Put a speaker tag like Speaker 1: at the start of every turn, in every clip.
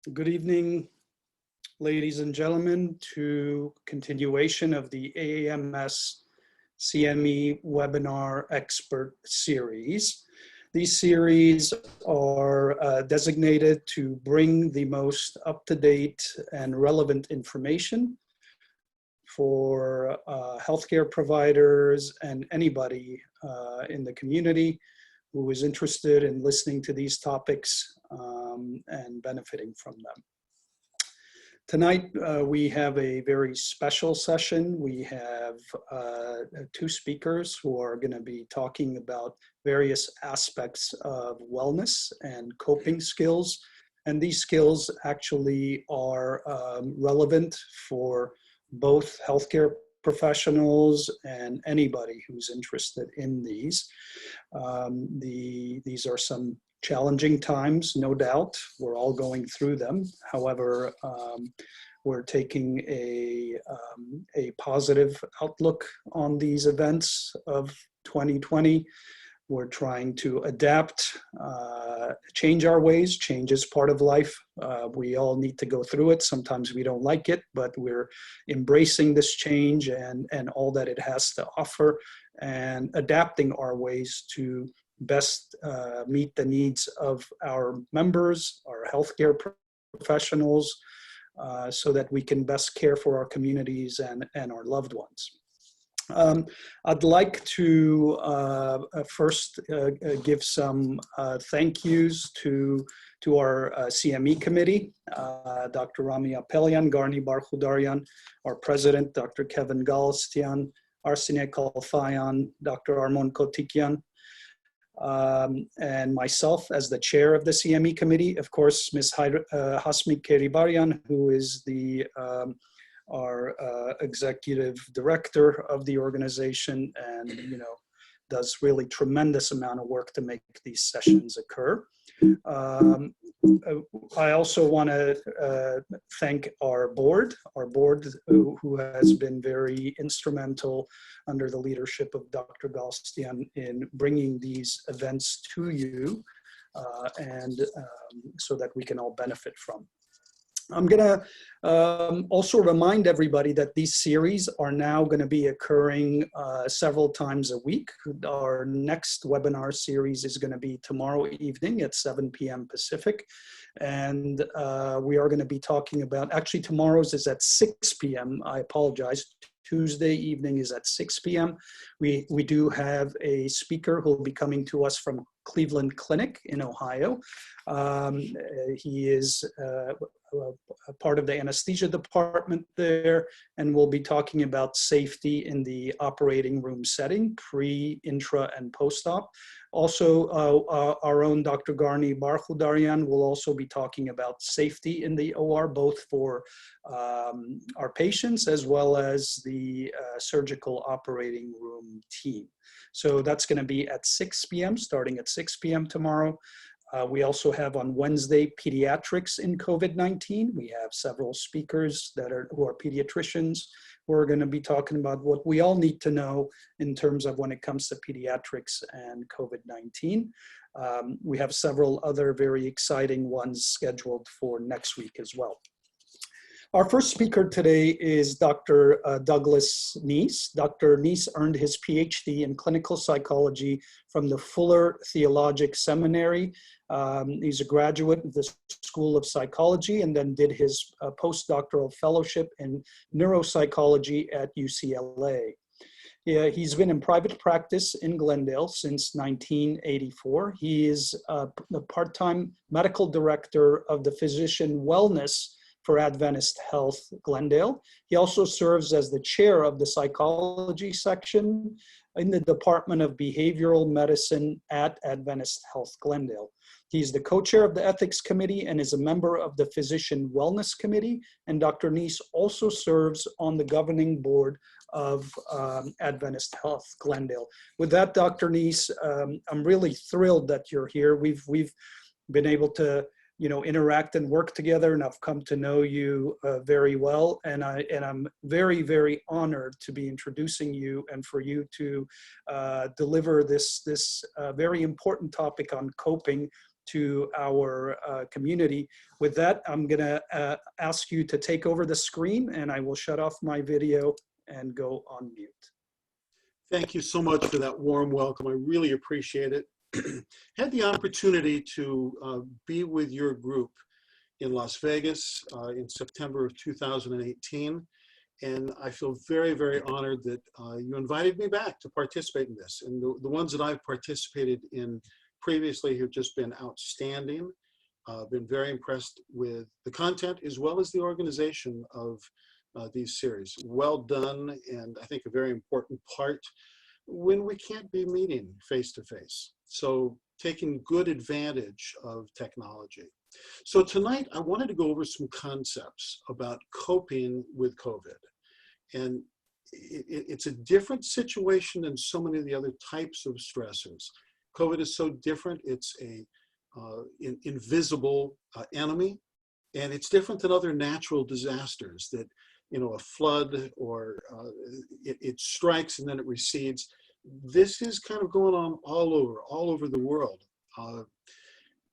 Speaker 1: Good evening, ladies and gentlemen, to continuation of the AAMS CME webinar expert series. These series are designated to bring the most up-to-date and relevant information for healthcare providers and anybody in the community who is interested in listening to these topics and benefiting from them. Tonight, we have a very special session. We have two speakers who are going to be talking about various aspects of wellness and coping skills. And these skills actually are relevant for both healthcare professionals and anybody who's interested in these. These are some challenging times, no doubt. We're all going through them. However, we're taking a positive outlook on these events of 2020. We're trying to adapt, change our ways. Change is part of life. We all need to go through it. Sometimes we don't like it, but we're embracing this change and all that it has to offer and adapting our ways to best meet the needs of our members, our healthcare professionals, so that we can best care for our communities and our loved ones. I'd like to first give some thank yous to our CME committee, Dr. Rami Apelian, Garni Barkhudarian, our president, Dr. Kevin Galstian, Arsene Kalfayan, Dr. Armon Kotikian, and myself as the chair of the CME committee. Of course, Ms. Hasmi Keribarian, who is our executive director of the organization and does really tremendous amount of work to make these sessions occur. I also want to thank our board who has been very instrumental under the leadership of Dr. Galstian in bringing these events to you so that we can all benefit from. I'm going to also remind everybody that these series are now going to be occurring several times a week. Our next webinar series is going to be tomorrow evening at 7 p.m. Pacific. And we are going to be talking about, actually tomorrow's is at 6 p.m. I apologize. Tuesday evening is at 6 p.m. We do have a speaker who will be coming to us from Cleveland Clinic in Ohio. He is a part of the anesthesia department there, and we'll be talking about safety in the operating room setting, pre, intra, and post-op. Also, our own Dr. Garni Barkhudarian will also be talking about safety in the OR, both for our patients as well as the surgical operating room team. So that's going to be at 6 p.m., starting at 6 p.m. tomorrow. We also have on Wednesday pediatrics in COVID-19. We have several speakers who are pediatricians. We're going to be talking about what we all need to know in terms of when it comes to pediatrics and COVID-19. We have several other very exciting ones scheduled for next week as well. Our first speaker today is Dr. Douglas Nies. Dr. Nies earned his PhD in clinical psychology from the Fuller Theologic Seminary. He's a graduate of the School of Psychology and then did his postdoctoral fellowship in neuropsychology at UCLA. He's been in private practice in Glendale since 1984. He is the part-time medical director of the Physician Wellness for Adventist Health Glendale. He also serves as the chair of the psychology section in the Department of Behavioral Medicine at Adventist Health Glendale. He's the co-chair of the Ethics Committee and is a member of the Physician Wellness Committee. And Dr. Nies also serves on the governing board of Adventist Health Glendale. With that, Dr. Nies, I'm really thrilled that you're here. We've been able to interact and work together, and I've come to know you very well. And I'm very, very honored to be introducing you and for you to deliver this very important topic on coping to our community. With that, I'm going to ask you to take over the screen, and I will shut off my video and go on mute.
Speaker 2: Thank you so much for that warm welcome. I really appreciate it. Had the opportunity to be with your group in Las Vegas in September of 2018. And I feel very, very honored that you invited me back to participate in this. And the ones that I've participated in previously have just been outstanding. I've been very impressed with the content as well as the organization of these series. Well done, and I think a very important part when we can't be meeting face to face. So taking good advantage of technology. So tonight I wanted to go over some concepts about coping with COVID. And it's a different situation than so many of the other types of stressors. COVID is so different. It's an invisible enemy, and it's different than other natural disasters that, you know, a flood or it strikes and then it recedes. This is kind of going on all over the world.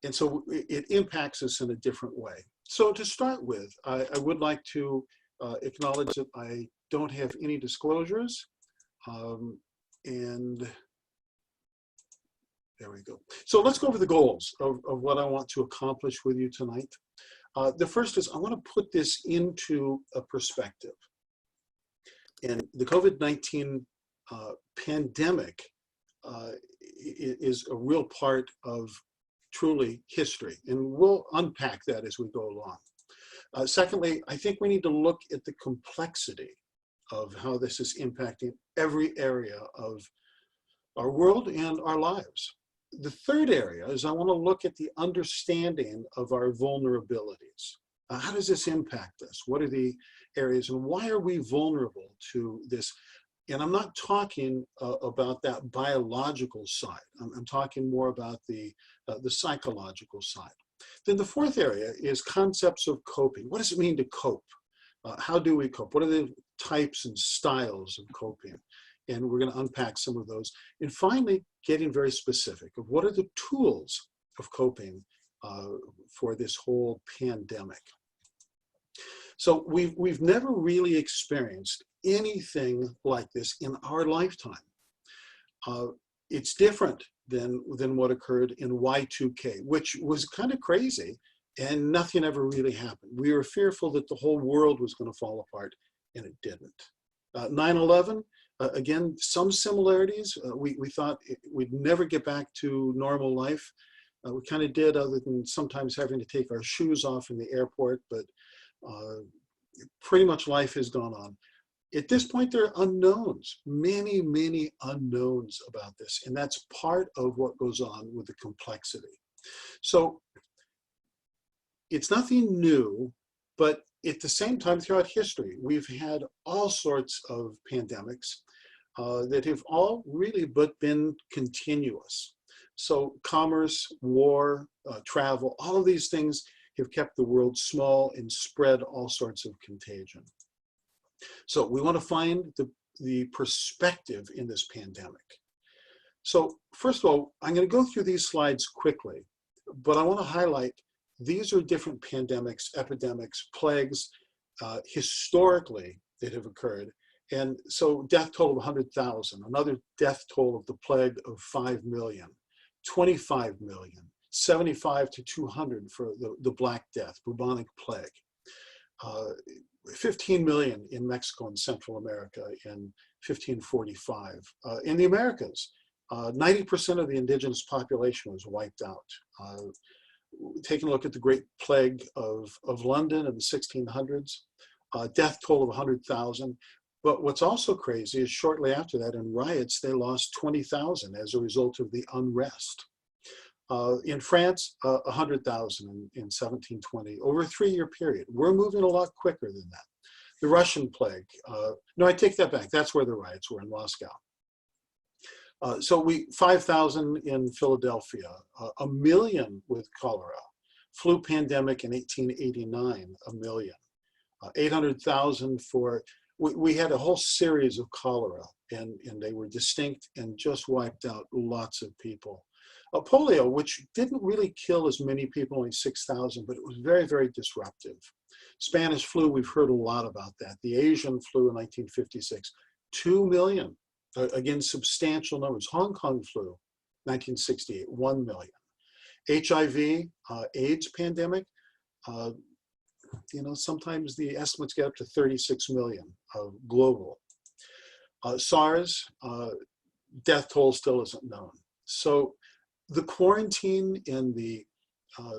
Speaker 2: And so it impacts us in a different way. So to start with, I would like to acknowledge that I don't have any disclosures. And there we go. So let's go over the goals of what I want to accomplish with you tonight. The first is I want to put this into a perspective. And the COVID-19 pandemic is a real part of truly history, and we'll unpack that as we go along. Secondly, I think we need to look at the complexity of how this is impacting every area of our world and our lives. The third area is I want to look at the understanding of our vulnerabilities. How does this impact us? What are the areas, and why are we vulnerable to this? And I'm not talking about that biological side. I'm talking more about the psychological side. Then the fourth area is concepts of coping. What does it mean to cope? How do we cope? What are the types and styles of coping? And we're going to unpack some of those. And finally, getting very specific of what are the tools of coping for this whole pandemic. So we've never really experienced anything like this in our lifetime. It's different than what occurred in Y2K, which was kind of crazy, and nothing ever really happened. We were fearful that the whole world was going to fall apart, and it didn't. 9/11, again, some similarities. We thought we'd never get back to normal life. We kind of did, other than sometimes having to take our shoes off in the airport, but pretty much life has gone on. At this point, there are unknowns, many, many unknowns about this, and that's part of what goes on with the complexity. So it's nothing new, but at the same time, throughout history, we've had all sorts of pandemics that have all really but been continuous. So commerce, war, travel, all of these things have kept the world small and spread all sorts of contagion. So we want to find the perspective in this pandemic. So first of all, I'm going to go through these slides quickly, but I want to highlight these are different pandemics, epidemics, plagues, historically that have occurred. And so death toll of 100,000, another death toll of the plague of 5 million, 25 million, 75 to 200 for the Black Death, bubonic plague. 15 million in Mexico and Central America in 1545. In the Americas, 90% of the indigenous population was wiped out. Taking a look at the Great Plague of London in the 1600s, death toll of 100,000. But what's also crazy is shortly after that, in riots, they lost 20,000 as a result of the unrest. In France, 100,000 in 1720, over a 3-year period. We're moving a lot quicker than that. The Russian plague, no, I take that back. That's where the riots were, in Moscow. So 5,000 in Philadelphia, 1 million with cholera. Flu pandemic in 1889, 1 million. 800,000 for, we had a whole series of cholera, and they were distinct and just wiped out lots of people. Polio, which didn't really kill as many people, only 6,000, but it was very, very disruptive. Spanish flu, we've heard a lot about that. The Asian flu in 1956, 2 million. Again, substantial numbers. Hong Kong flu, 1968, 1 million. HIV, AIDS pandemic, sometimes the estimates get up to 36 million global. SARS, death toll still isn't known. So the quarantine and the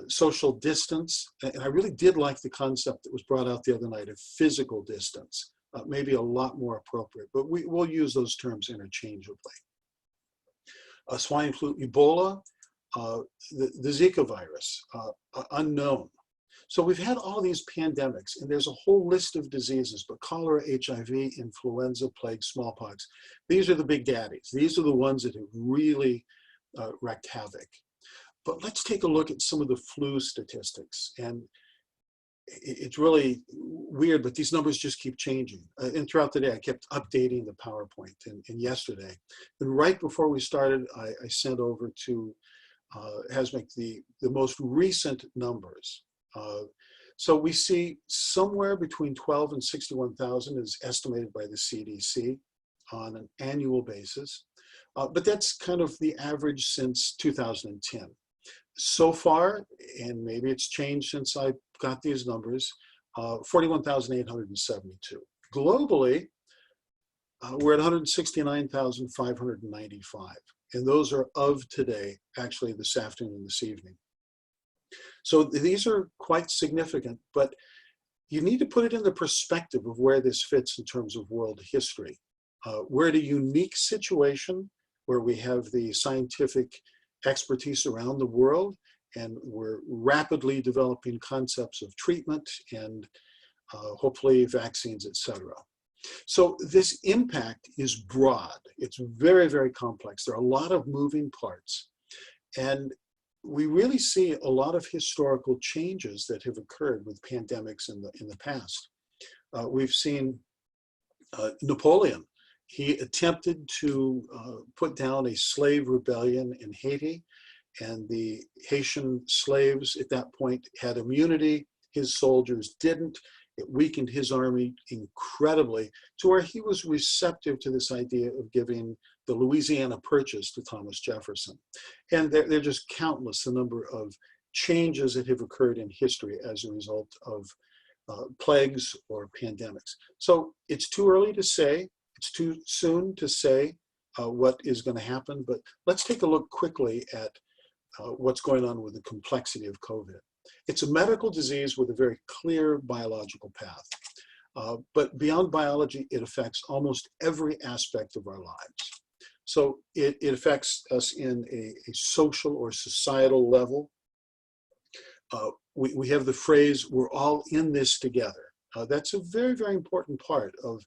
Speaker 2: social distance, and I really did like the concept that was brought out the other night of physical distance, maybe a lot more appropriate, but we'll use those terms interchangeably. Swine flu, Ebola, the Zika virus, unknown. So we've had all these pandemics, and there's a whole list of diseases, but cholera, HIV, influenza, plague, smallpox, these are the big daddies. These are the ones that have really wreaked havoc. But let's take a look at some of the flu statistics. And it's really weird, but these numbers just keep changing. And throughout the day, I kept updating the PowerPoint. And yesterday, and right before we started, I sent over to Hasmik the most recent numbers. So we see somewhere between 12 and 61,000 is estimated by the CDC on an annual basis. But that's kind of the average since 2010. So far, and maybe it's changed since I got these numbers, 41,872. Globally, we're at 169,595. And those are of today, actually this afternoon and this evening. So these are quite significant, but you need to put it in the perspective of where this fits in terms of world history. We're at a unique situation where we have the scientific expertise around the world, and we're rapidly developing concepts of treatment and hopefully vaccines, etc. So this impact is broad. It's very, very complex. There are a lot of moving parts. And we really see a lot of historical changes that have occurred with pandemics in the past. We've seen Napoleon. He attempted to put down a slave rebellion in Haiti, and the Haitian slaves at that point had immunity. His soldiers didn't. It weakened his army incredibly to where he was receptive to this idea of giving the Louisiana Purchase to Thomas Jefferson. And they're just countless the number of changes that have occurred in history as a result of plagues or pandemics. So it's too early to say, it's too soon to say what is going to happen, but let's take a look quickly at what's going on with the complexity of COVID. It's a medical disease with a very clear biological path. But beyond biology, it affects almost every aspect of our lives. So it affects us in a social or societal level. We have the phrase, we're all in this together. That's a very, very important part of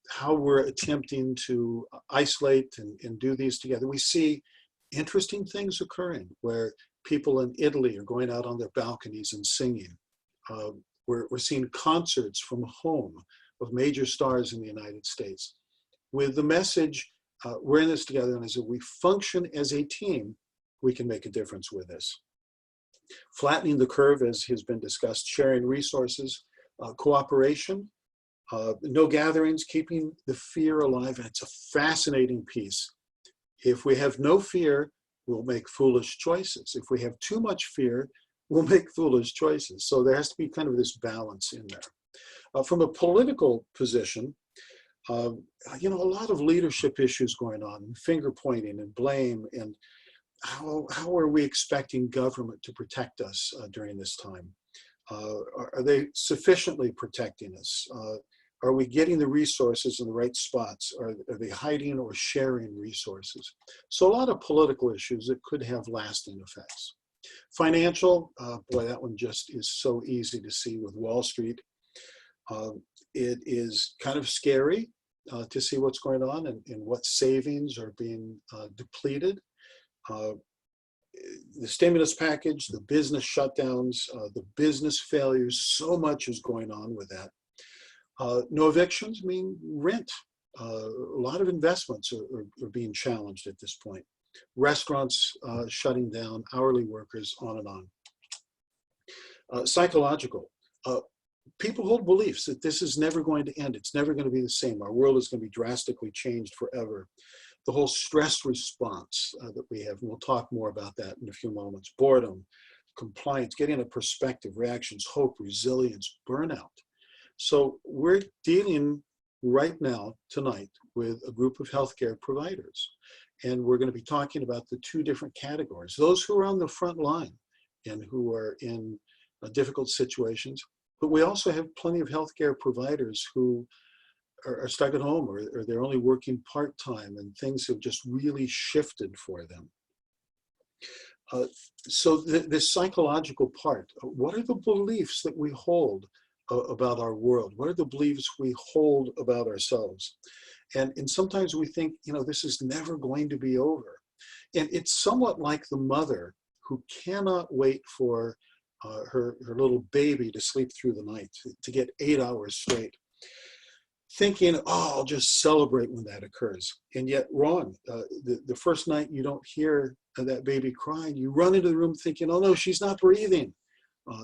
Speaker 2: how we're attempting to isolate and do these together. We see interesting things occurring where people in Italy are going out on their balconies and singing. We're seeing concerts from home of major stars in the United States with the message, we're in this together, and as we function as a team, we can make a difference with this. Flattening the curve, as has been discussed, sharing resources, cooperation, no gatherings, keeping the fear alive, and it's a fascinating piece. If we have no fear, we'll make foolish choices. If we have too much fear, we'll make foolish choices. So there has to be kind of this balance in there. From a political position, a lot of leadership issues going on, finger pointing and blame, and how are we expecting government to protect us during this time? Are they sufficiently protecting us? Are we getting the resources in the right spots? Are they hiding or sharing resources? So a lot of political issues that could have lasting effects. Financial, boy, that one just is so easy to see with Wall Street. It is kind of scary to see what's going on and what savings are being depleted. The stimulus package, the business shutdowns, the business failures, so much is going on with that. No evictions mean rent. A lot of investments are being challenged at this point. restaurants shutting down, hourly workers, on and on. Psychological. People hold beliefs that this is never going to end. It's never going to be the same. Our world is going to be drastically changed forever. The whole stress response that we have, and we'll talk more about that in a few moments. Boredom, compliance, getting a perspective, reactions, hope, resilience, burnout. So we're dealing right now, tonight, with a group of healthcare providers. And we're going to be talking about the two different categories. Those who are on the front line and who are in difficult situations. But we also have plenty of healthcare providers who are stuck at home, or they're only working part-time, and things have just really shifted for them. So this psychological part, what are the beliefs that we hold about our world? What are the beliefs we hold about ourselves? And sometimes we think, this is never going to be over. And it's somewhat like the mother who cannot wait for her little baby to sleep through the night, to get 8 hours straight, thinking, oh, I'll just celebrate when that occurs. And yet wrong. The first night you don't hear that baby crying, you run into the room thinking, oh no, she's not breathing.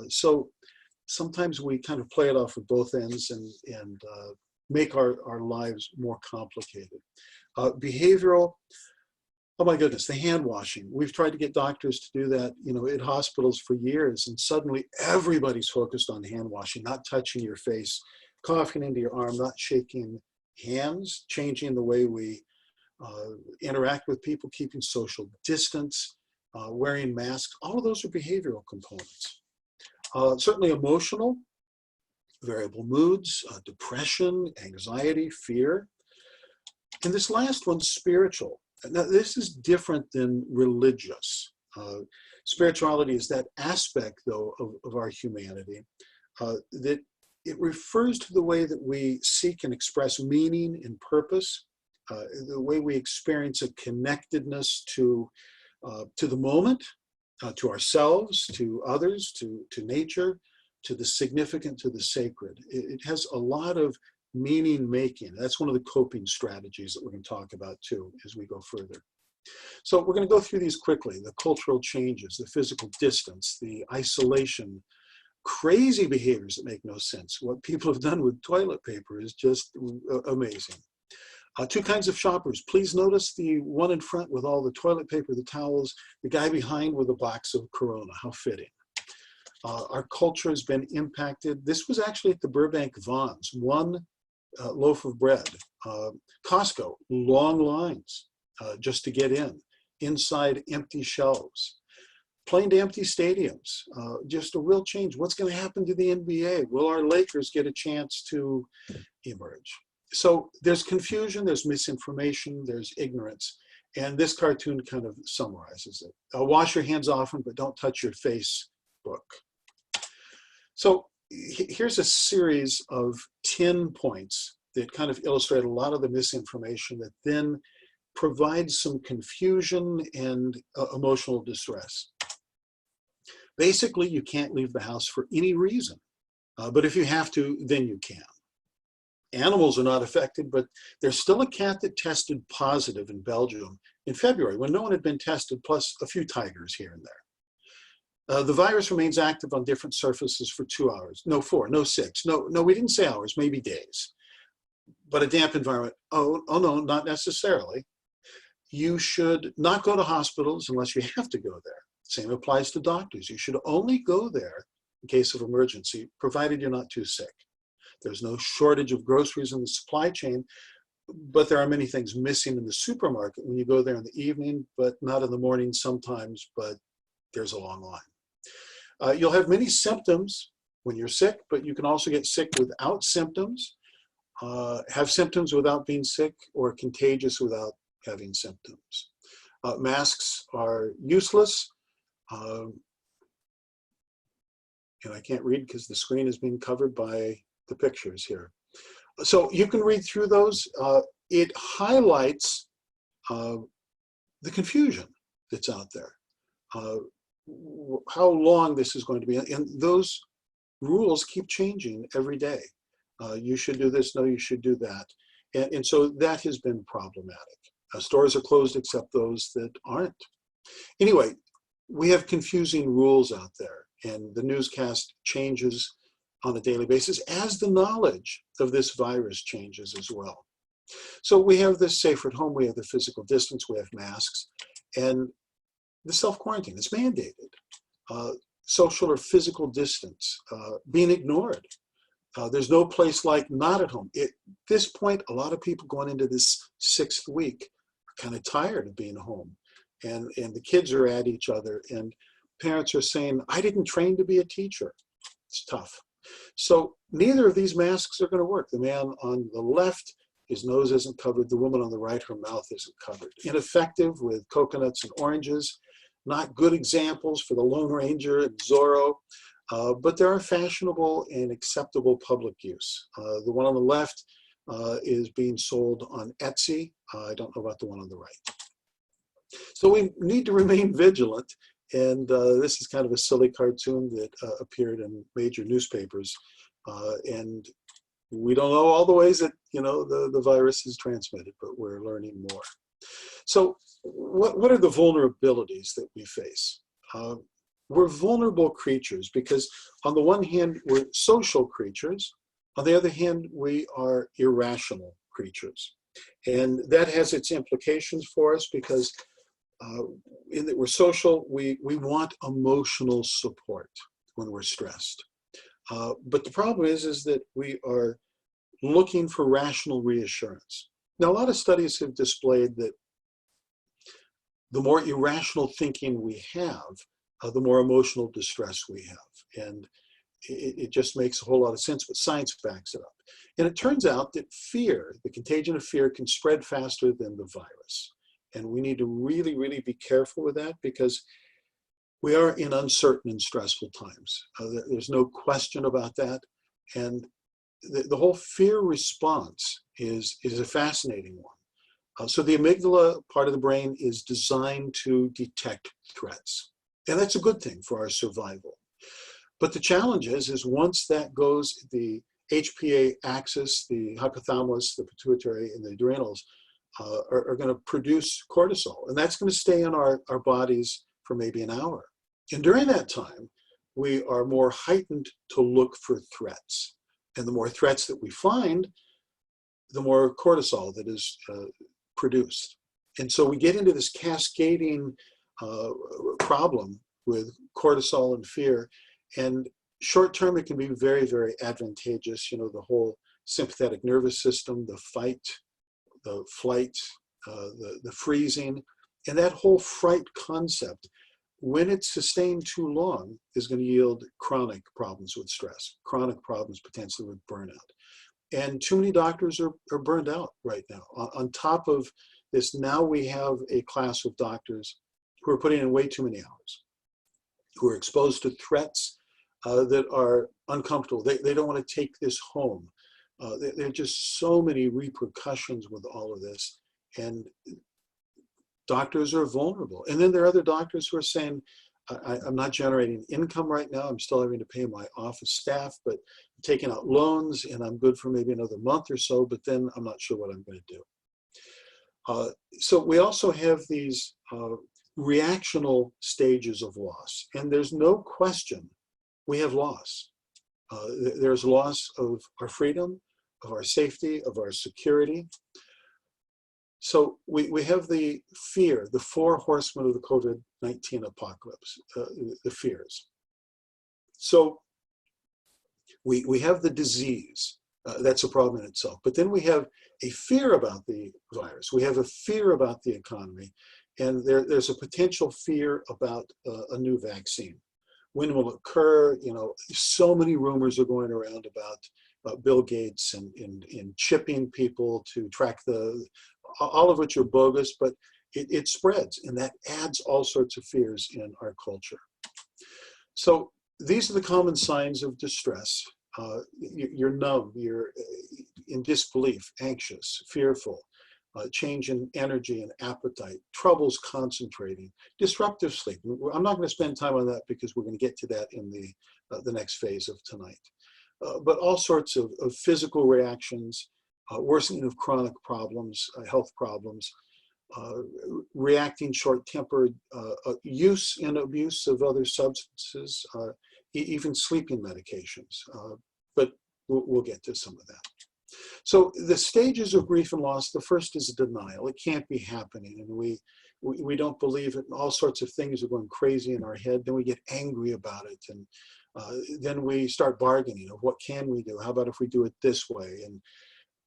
Speaker 2: So sometimes we kind of play it off at both ends and make our lives more complicated. Behavioral, oh my goodness, the hand washing. We've tried to get doctors to do that, at hospitals for years, and suddenly everybody's focused on hand washing, not touching your face, coughing into your arm, not shaking hands, changing the way we interact with people, keeping social distance, wearing masks. All of those are behavioral components. Certainly emotional, variable moods, depression, anxiety, fear. And this last one, spiritual. Now, this is different than religious. Spirituality is that aspect, though, of our humanity that it refers to the way that we seek and express meaning and purpose, the way we experience a connectedness to the moment, to ourselves, to others, to nature, to the significant, to the sacred. It has a lot of meaning making. That's one of the coping strategies that we're going to talk about too as we go further. So we're going to go through these quickly. The cultural changes, the physical distance, the isolation, crazy behaviors that make no sense. What people have done with toilet paper is just amazing. Two kinds of shoppers. Please notice the one in front with all the toilet paper, the towels, the guy behind with a box of Corona. How fitting. Our culture has been impacted. This was actually at the Burbank Vons, one loaf of bread. Costco, long lines just to get in. Inside, empty shelves. Plain to empty stadiums, just a real change. What's going to happen to the NBA? Will our Lakers get a chance to emerge? So there's confusion, there's misinformation, there's ignorance. And this cartoon kind of summarizes it. Wash your hands often, but don't touch your face book. So here's a series of 10 points that kind of illustrate a lot of the misinformation that then provides some confusion and emotional distress. Basically, you can't leave the house for any reason, but if you have to, then you can. Animals are not affected, but there's still a cat that tested positive in Belgium in February when no one had been tested, plus a few tigers here and there. The virus remains active on different surfaces for 2 hours. No, 4, no 6. No, we didn't say hours, maybe days. But a damp environment, oh no, not necessarily. You should not go to hospitals unless you have to go there. Same applies to doctors. You should only go there in case of emergency, provided you're not too sick. There's no shortage of groceries in the supply chain, but there are many things missing in the supermarket when you go there in the evening, but not in the morning sometimes, but there's a long line. You'll have many symptoms when you're sick, but you can also get sick without symptoms, have symptoms without being sick, or contagious without having symptoms. Masks are useless. And I can't read because the screen is being covered by the pictures here. So you can read through those. It highlights the confusion that's out there. How long this is going to be. And those rules keep changing every day. You should do this, no, you should do that. And so that has been problematic. Stores are closed except those that aren't. Anyway, we have confusing rules out there, and the newscast changes on a daily basis as the knowledge of this virus changes as well. So we have this safer at home, we have the physical distance, we have masks, and the self-quarantine is mandated. Social or physical distance being ignored. There's no place like not at home. At this point, a lot of people going into this 6th week are kind of tired of being home. And the kids are at each other, and parents are saying, I didn't train to be a teacher. It's tough. So neither of these masks are going to work. The man on the left, his nose isn't covered. The woman on the right, her mouth isn't covered. Ineffective with coconuts and oranges. Not good examples for the Lone Ranger and Zorro, but there are fashionable and acceptable public use. The one on the left is being sold on Etsy. I don't know about the one on the right. So we need to remain vigilant, and this is kind of a silly cartoon that appeared in major newspapers, and we don't know all the ways that the virus is transmitted, but we're learning more. So what are the vulnerabilities that we face? We're vulnerable creatures because on the one hand, we're social creatures. On the other hand, we are irrational creatures. And that has its implications for us because in that we're social, we want emotional support when we're stressed. But the problem is that we are looking for rational reassurance. Now, a lot of studies have displayed that the more irrational thinking we have, the more emotional distress we have. And it just makes a whole lot of sense, but science backs it up. And it turns out that fear, the contagion of fear, can spread faster than the virus. And we need to really, really be careful with that because we are in uncertain and stressful times. There's no question about that. And the whole fear response is a fascinating one. So the amygdala part of the brain is designed to detect threats. And that's a good thing for our survival. But the challenge is once that goes, the HPA axis, the hypothalamus, the pituitary, and the adrenals are going to produce cortisol. And that's going to stay in our bodies for maybe an hour. And during that time, we are more heightened to look for threats. And the more threats that we find, the more cortisol that is produced. And so we get into this cascading problem with cortisol and fear. And short term, it can be very, very advantageous. The whole sympathetic nervous system, the fight, the flight, the freezing, and that whole fright concept, when it's sustained too long, is going to yield chronic problems with stress, chronic problems potentially with burnout. And too many doctors are burned out right now. On top of this, now we have a class of doctors who are putting in way too many hours, who are exposed to threats that are uncomfortable. They don't want to take this home. There are just so many repercussions with all of this. And doctors are vulnerable. And then there are other doctors who are saying, I'm not generating income right now. I'm still having to pay my office staff, but I'm taking out loans and I'm good for maybe another month or so, but then I'm not sure what I'm going to do. So we also have these reactional stages of loss. And there's no question we have loss. There's loss of our freedom, of our safety, of our security. So we have the fear, the 4 horsemen of the COVID-19 apocalypse, the fears. So we have the disease. That's a problem in itself. But then we have a fear about the virus. We have a fear about the economy. And there's a potential fear about a new vaccine. When will it occur? So many rumors are going around about Bill Gates and chipping people to track all of which are bogus, but it spreads, and that adds all sorts of fears in our culture. So these are the common signs of distress. You're numb, you're in disbelief, anxious, fearful, change in energy and appetite, troubles concentrating, disruptive sleep. I'm not going to spend time on that because we're going to get to that in the next phase of tonight. But all sorts of physical reactions, worsening of chronic problems, health problems, reacting short-tempered, use and abuse of other substances, even sleeping medications. But we'll get to some of that. So the stages of grief and loss, the first is denial. It can't be happening, and we don't believe it, and all sorts of things are going crazy in our head. Then we get angry about it, and then we start bargaining of what can we do? How about if we do it this way? And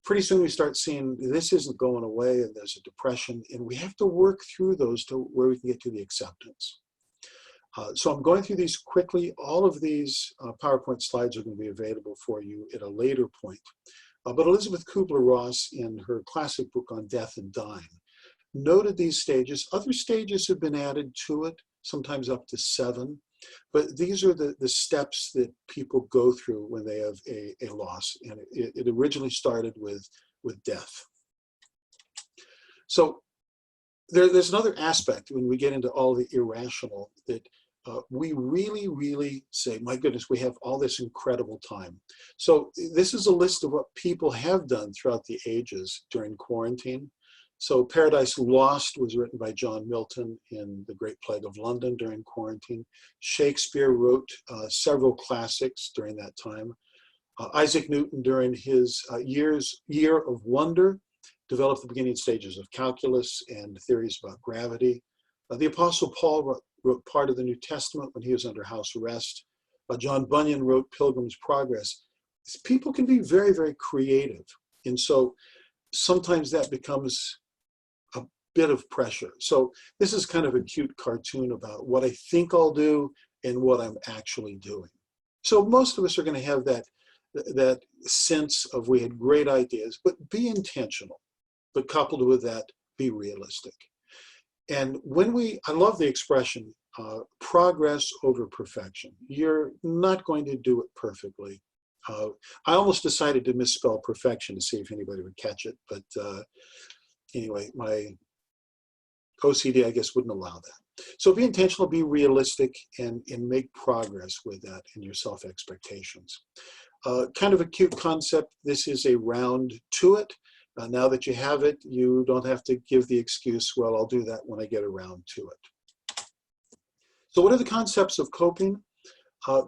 Speaker 2: pretty soon we start seeing this isn't going away, and there's a depression, and we have to work through those to where we can get to the acceptance. So I'm going through these quickly. All of these PowerPoint slides are going to be available for you at a later point. But Elizabeth Kubler-Ross, in her classic book on death and dying, noted these stages. Other stages have been added to it, sometimes up to 7. But these are the steps that people go through when they have a loss. And it originally started with death. So there's another aspect when we get into all the irrational that we really, really say, my goodness, we have all this incredible time. So this is a list of what people have done throughout the ages during quarantine. So Paradise Lost was written by John Milton in The Great Plague of London during quarantine. Shakespeare wrote several classics during that time. Isaac Newton, during his year of wonder, developed the beginning stages of calculus and theories about gravity. The Apostle Paul wrote part of the New Testament when he was under house arrest. John Bunyan wrote Pilgrim's Progress. People can be very, very creative. And so sometimes that becomes a bit of pressure. So this is kind of a cute cartoon about what I think I'll do and what I'm actually doing. So most of us are going to have that sense of we had great ideas, but be intentional. But coupled with that, be realistic. And I love the expression, progress over perfection. You're not going to do it perfectly. I almost decided to misspell perfection to see if anybody would catch it. But anyway, my OCD, I guess, wouldn't allow that. So be intentional, be realistic, and make progress with that in your self-expectations. Kind of a cute concept. This is a round to it. Now that you have it, you don't have to give the excuse, well, I'll do that when I get around to it. So what are the concepts of coping?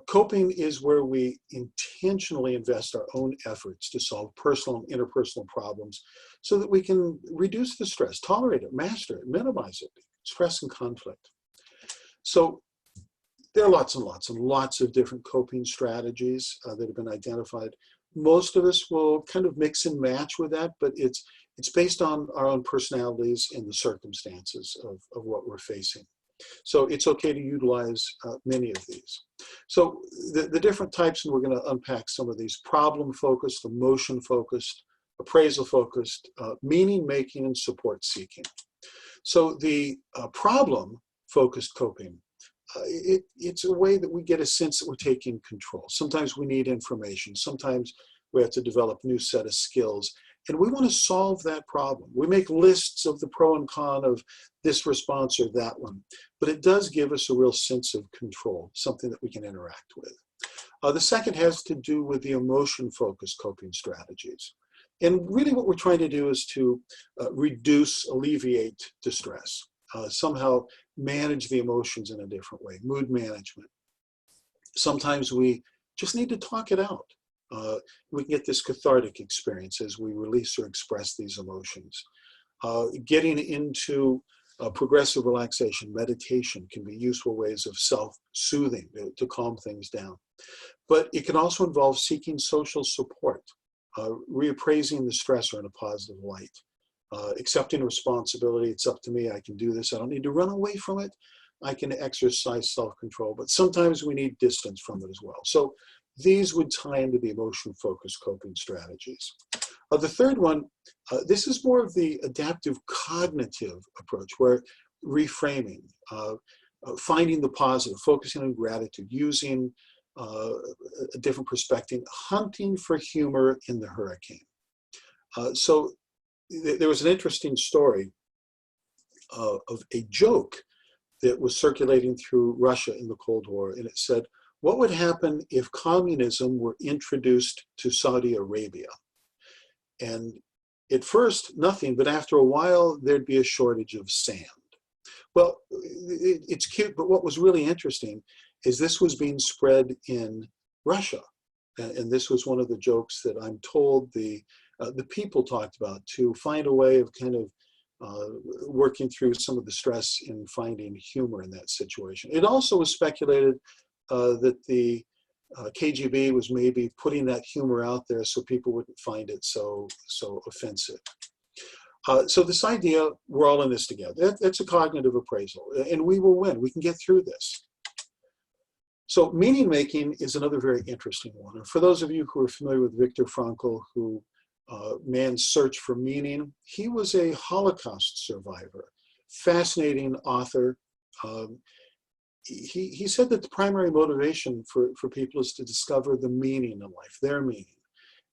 Speaker 2: Coping is where we intentionally invest our own efforts to solve personal and interpersonal problems so that we can reduce the stress, tolerate it, master it, minimize it, stress and conflict. So there are lots and lots and lots of different coping strategies that have been identified. Most of us will kind of mix and match with that, but it's based on our own personalities and the circumstances of what we're facing. So it's okay to utilize many of these. So the different types, and we're going to unpack some of these: problem-focused, emotion-focused, appraisal-focused, meaning-making, and support-seeking. So the problem-focused coping, it's a way that we get a sense that we're taking control. Sometimes we need information. Sometimes we have to develop a new set of skills. And we want to solve that problem. We make lists of the pro and con of this response or that one. But it does give us a real sense of control, something that we can interact with. The second has to do with the emotion-focused coping strategies. And really what we're trying to do is to reduce, alleviate distress. Somehow manage the emotions in a different way, mood management. Sometimes we just need to talk it out. We can get this cathartic experience as we release or express these emotions. Getting into progressive relaxation, meditation can be useful ways of self-soothing to calm things down. But it can also involve seeking social support, reappraising the stressor in a positive light. Accepting responsibility, it's up to me, I can do this, I don't need to run away from it, I can exercise self-control, but sometimes we need distance from it as well. So these would tie into the emotion-focused coping strategies. The third one, this is more of the adaptive cognitive approach, where reframing, finding the positive, focusing on gratitude, using a different perspective, hunting for humor in the hurricane. So there was an interesting story of a joke that was circulating through Russia in the Cold War, and it said, what would happen if communism were introduced to Saudi Arabia? And at first, nothing, but after a while, there'd be a shortage of sand. Well, it's cute, but what was really interesting is this was being spread in Russia. And this was one of the jokes that I'm told the people talked about, to find a way of kind of working through some of the stress in finding humor in that situation. It also was speculated that the KGB was maybe putting that humor out there so people wouldn't find it so offensive. So this idea, we're all in this together. That's a cognitive appraisal, and we will win. We can get through this. So meaning making is another very interesting one. And for those of you who are familiar with Viktor Frankl, who Man's Search for Meaning, he was a Holocaust survivor, fascinating author. He said that the primary motivation for people is to discover the meaning in life, their meaning,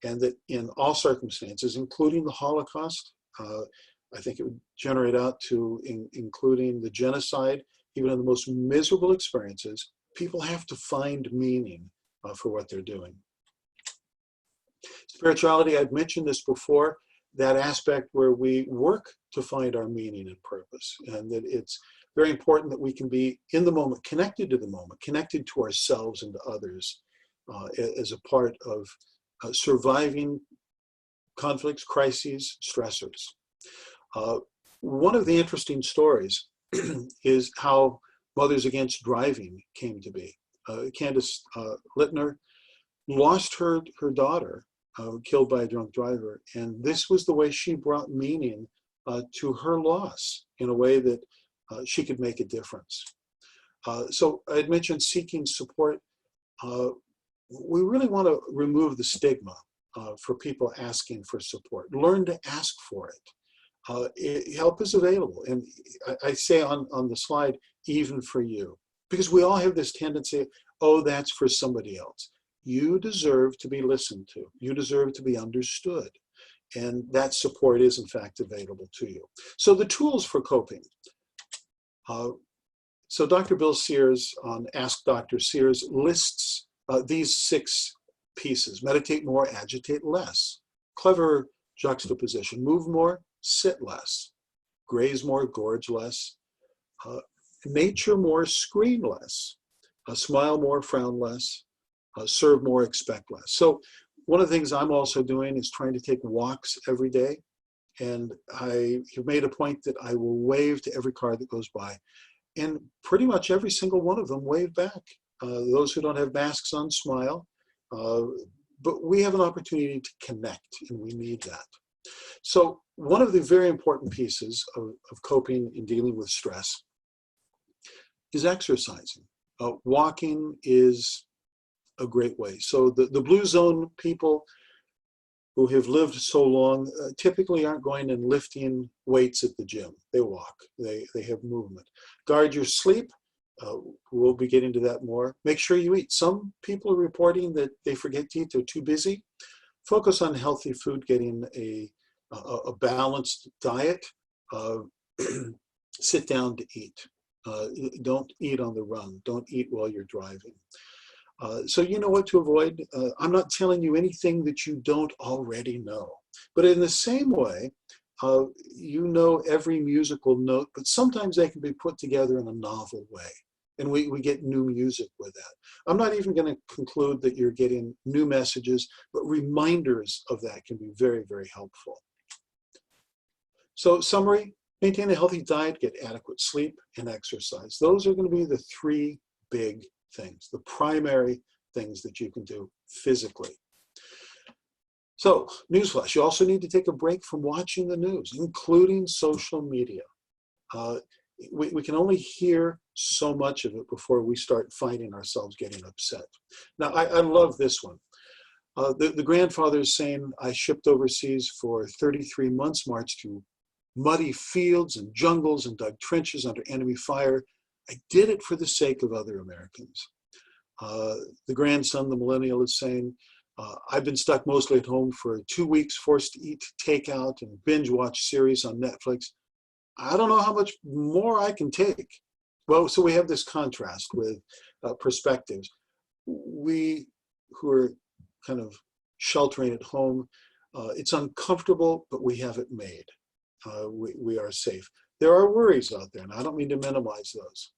Speaker 2: and that in all circumstances, including the Holocaust, I think it would generate out to including the genocide, even in the most miserable experiences, people have to find meaning for what they're doing. Spirituality, I've mentioned this before, that aspect where we work to find our meaning and purpose, and that it's very important that we can be in the moment, connected to the moment, connected to ourselves and to others as a part of surviving conflicts, crises, stressors. One of the interesting stories is how Mothers Against Driving came to be. Candace Littner lost her daughter, killed by a drunk driver, and this was the way she brought meaning to her loss in a way that she could make a difference. So I had mentioned seeking support. We really want to remove the stigma for people asking for support. Learn to ask for it. Help is available. And I say on the slide, even for you, because we all have this tendency, oh, that's for somebody else. You deserve to be listened to. You deserve to be understood. And that support is, in fact, available to you. So the tools for coping. So Dr. Bill Sears on Ask Dr. Sears lists these 6 pieces. Meditate more, agitate less. Clever juxtaposition. Move more, sit less. Graze more, gorge less. Nature more, scream less. Smile more, frown less. Serve more, expect less. So one of the things I'm also doing is trying to take walks every day. And I have made a point that I will wave to every car that goes by. And pretty much every single one of them wave back. Those who don't have masks on smile. But we have an opportunity to connect, and we need that. So one of the very important pieces of coping and dealing with stress is exercising. Walking is a great way. So the blue zone people who have lived so long typically aren't going and lifting weights at the gym. They walk, they have movement. Guard your sleep. We'll be getting to that more. Make sure you eat. Some people are reporting that they forget to eat, they're too busy. Focus on healthy food, getting a balanced diet. Sit down to eat. Don't eat on the run. Don't eat while you're driving. So you know what to avoid. I'm not telling you anything that you don't already know. But in the same way, you know every musical note, but sometimes they can be put together in a novel way. And we get new music with that. I'm not even going to conclude that you're getting new messages, but reminders of that can be very, very helpful. So summary, maintain a healthy diet, get adequate sleep, and exercise. Those are going to be the 3 big things, the primary things that you can do physically. So, newsflash, you also need to take a break from watching the news, including social media. We can only hear so much of it before we start finding ourselves getting upset. Now, I love this one. The grandfather is saying, I shipped overseas for 33 months, marched through muddy fields and jungles and dug trenches under enemy fire. I did it for the sake of other Americans. The grandson, the millennial, is saying, I've been stuck mostly at home for 2 weeks, forced to eat takeout and binge watch series on Netflix. I don't know how much more I can take. Well, so we have this contrast with perspectives. We who are kind of sheltering at home, It's uncomfortable, but we have it made. We are safe. There are worries out there, and I don't mean to minimize those.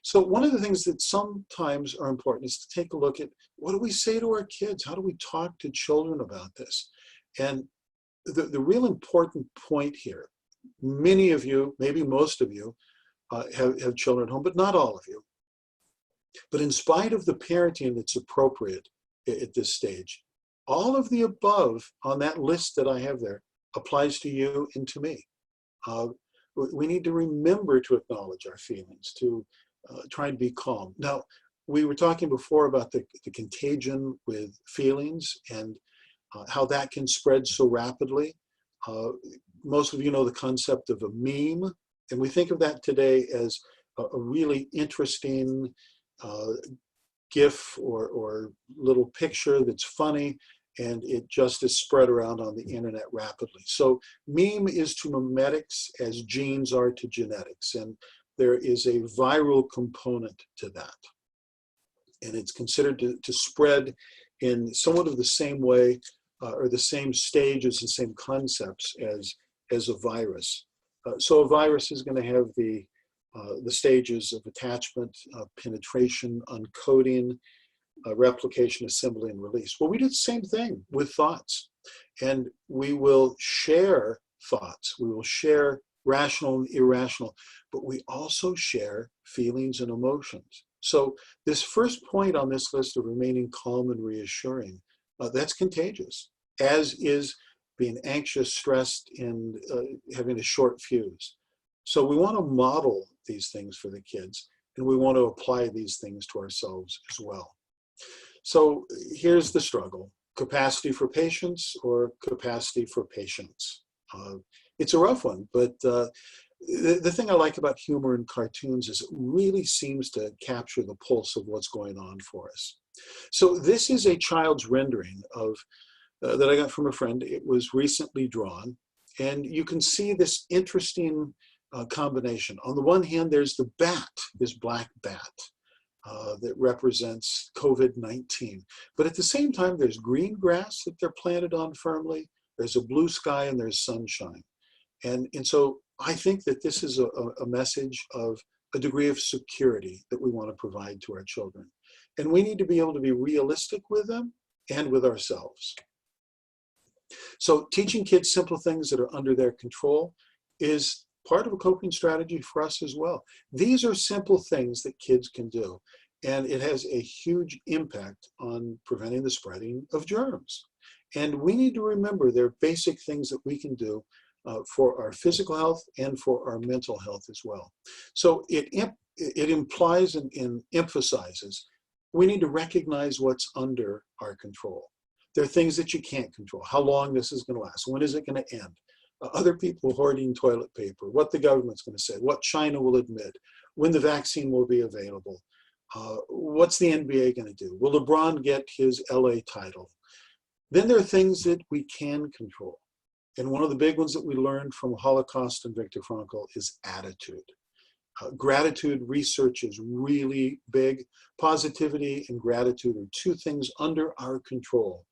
Speaker 2: So one of the things that sometimes are important is to take a look at, what do we say to our kids? How do we talk to children about this? And the real important point here, many of you, maybe most of you, have children at home, but not all of you. But in spite of the parenting that's appropriate at this stage, all of the above on that list that I have there applies to you and to me. We need to remember to acknowledge our feelings, to try and be calm. Now, we were talking before about the contagion with feelings and how that can spread so rapidly. Most of you know the concept of a meme, and we think of that today as a really interesting GIF or little picture that's funny, and it just is spread around on the internet rapidly. So meme is to memetics as genes are to genetics, and there is a viral component to that. And it's considered to spread in somewhat of the same way or the same stages, the same concepts as a virus. So a virus is going to have the stages of attachment, penetration, uncoding, replication, assembly, and release. Well, we do the same thing with thoughts. And we will share thoughts. We will share rational and irrational, but we also share feelings and emotions. So this first point on this list of remaining calm and reassuring, that's contagious, as is being anxious, stressed, and having a short fuse. So we want to model these things for the kids, and we want to apply these things to ourselves as well. So here's the struggle: capacity for patience or capacity for patience. It's a rough one, but the thing I like about humor and cartoons is it really seems to capture the pulse of what's going on for us. So this is a child's rendering of that I got from a friend. It was recently drawn, and you can see this interesting combination. On the one hand, there's the bat, this black bat that represents COVID-19. But at the same time, there's green grass that they're planted on firmly. There's a blue sky and there's sunshine. And so I think that this is a message of a degree of security that we want to provide to our children. And we need to be able to be realistic with them and with ourselves. So teaching kids simple things that are under their control is part of a coping strategy for us as well. These are simple things that kids can do, and it has a huge impact on preventing the spreading of germs. And we need to remember there are basic things that we can do for our physical health and for our mental health as well. So it implies and emphasizes we need to recognize what's under our control. There are things that you can't control. How long this is going to last? When is it going to end? Other people hoarding toilet paper, what the government's going to say, what China will admit, when the vaccine will be available, what's the NBA going to do? Will LeBron get his LA title? Then there are things that we can control. And one of the big ones that we learned from Holocaust and Viktor Frankl is attitude. Gratitude research is really big. Positivity and gratitude are two things under our control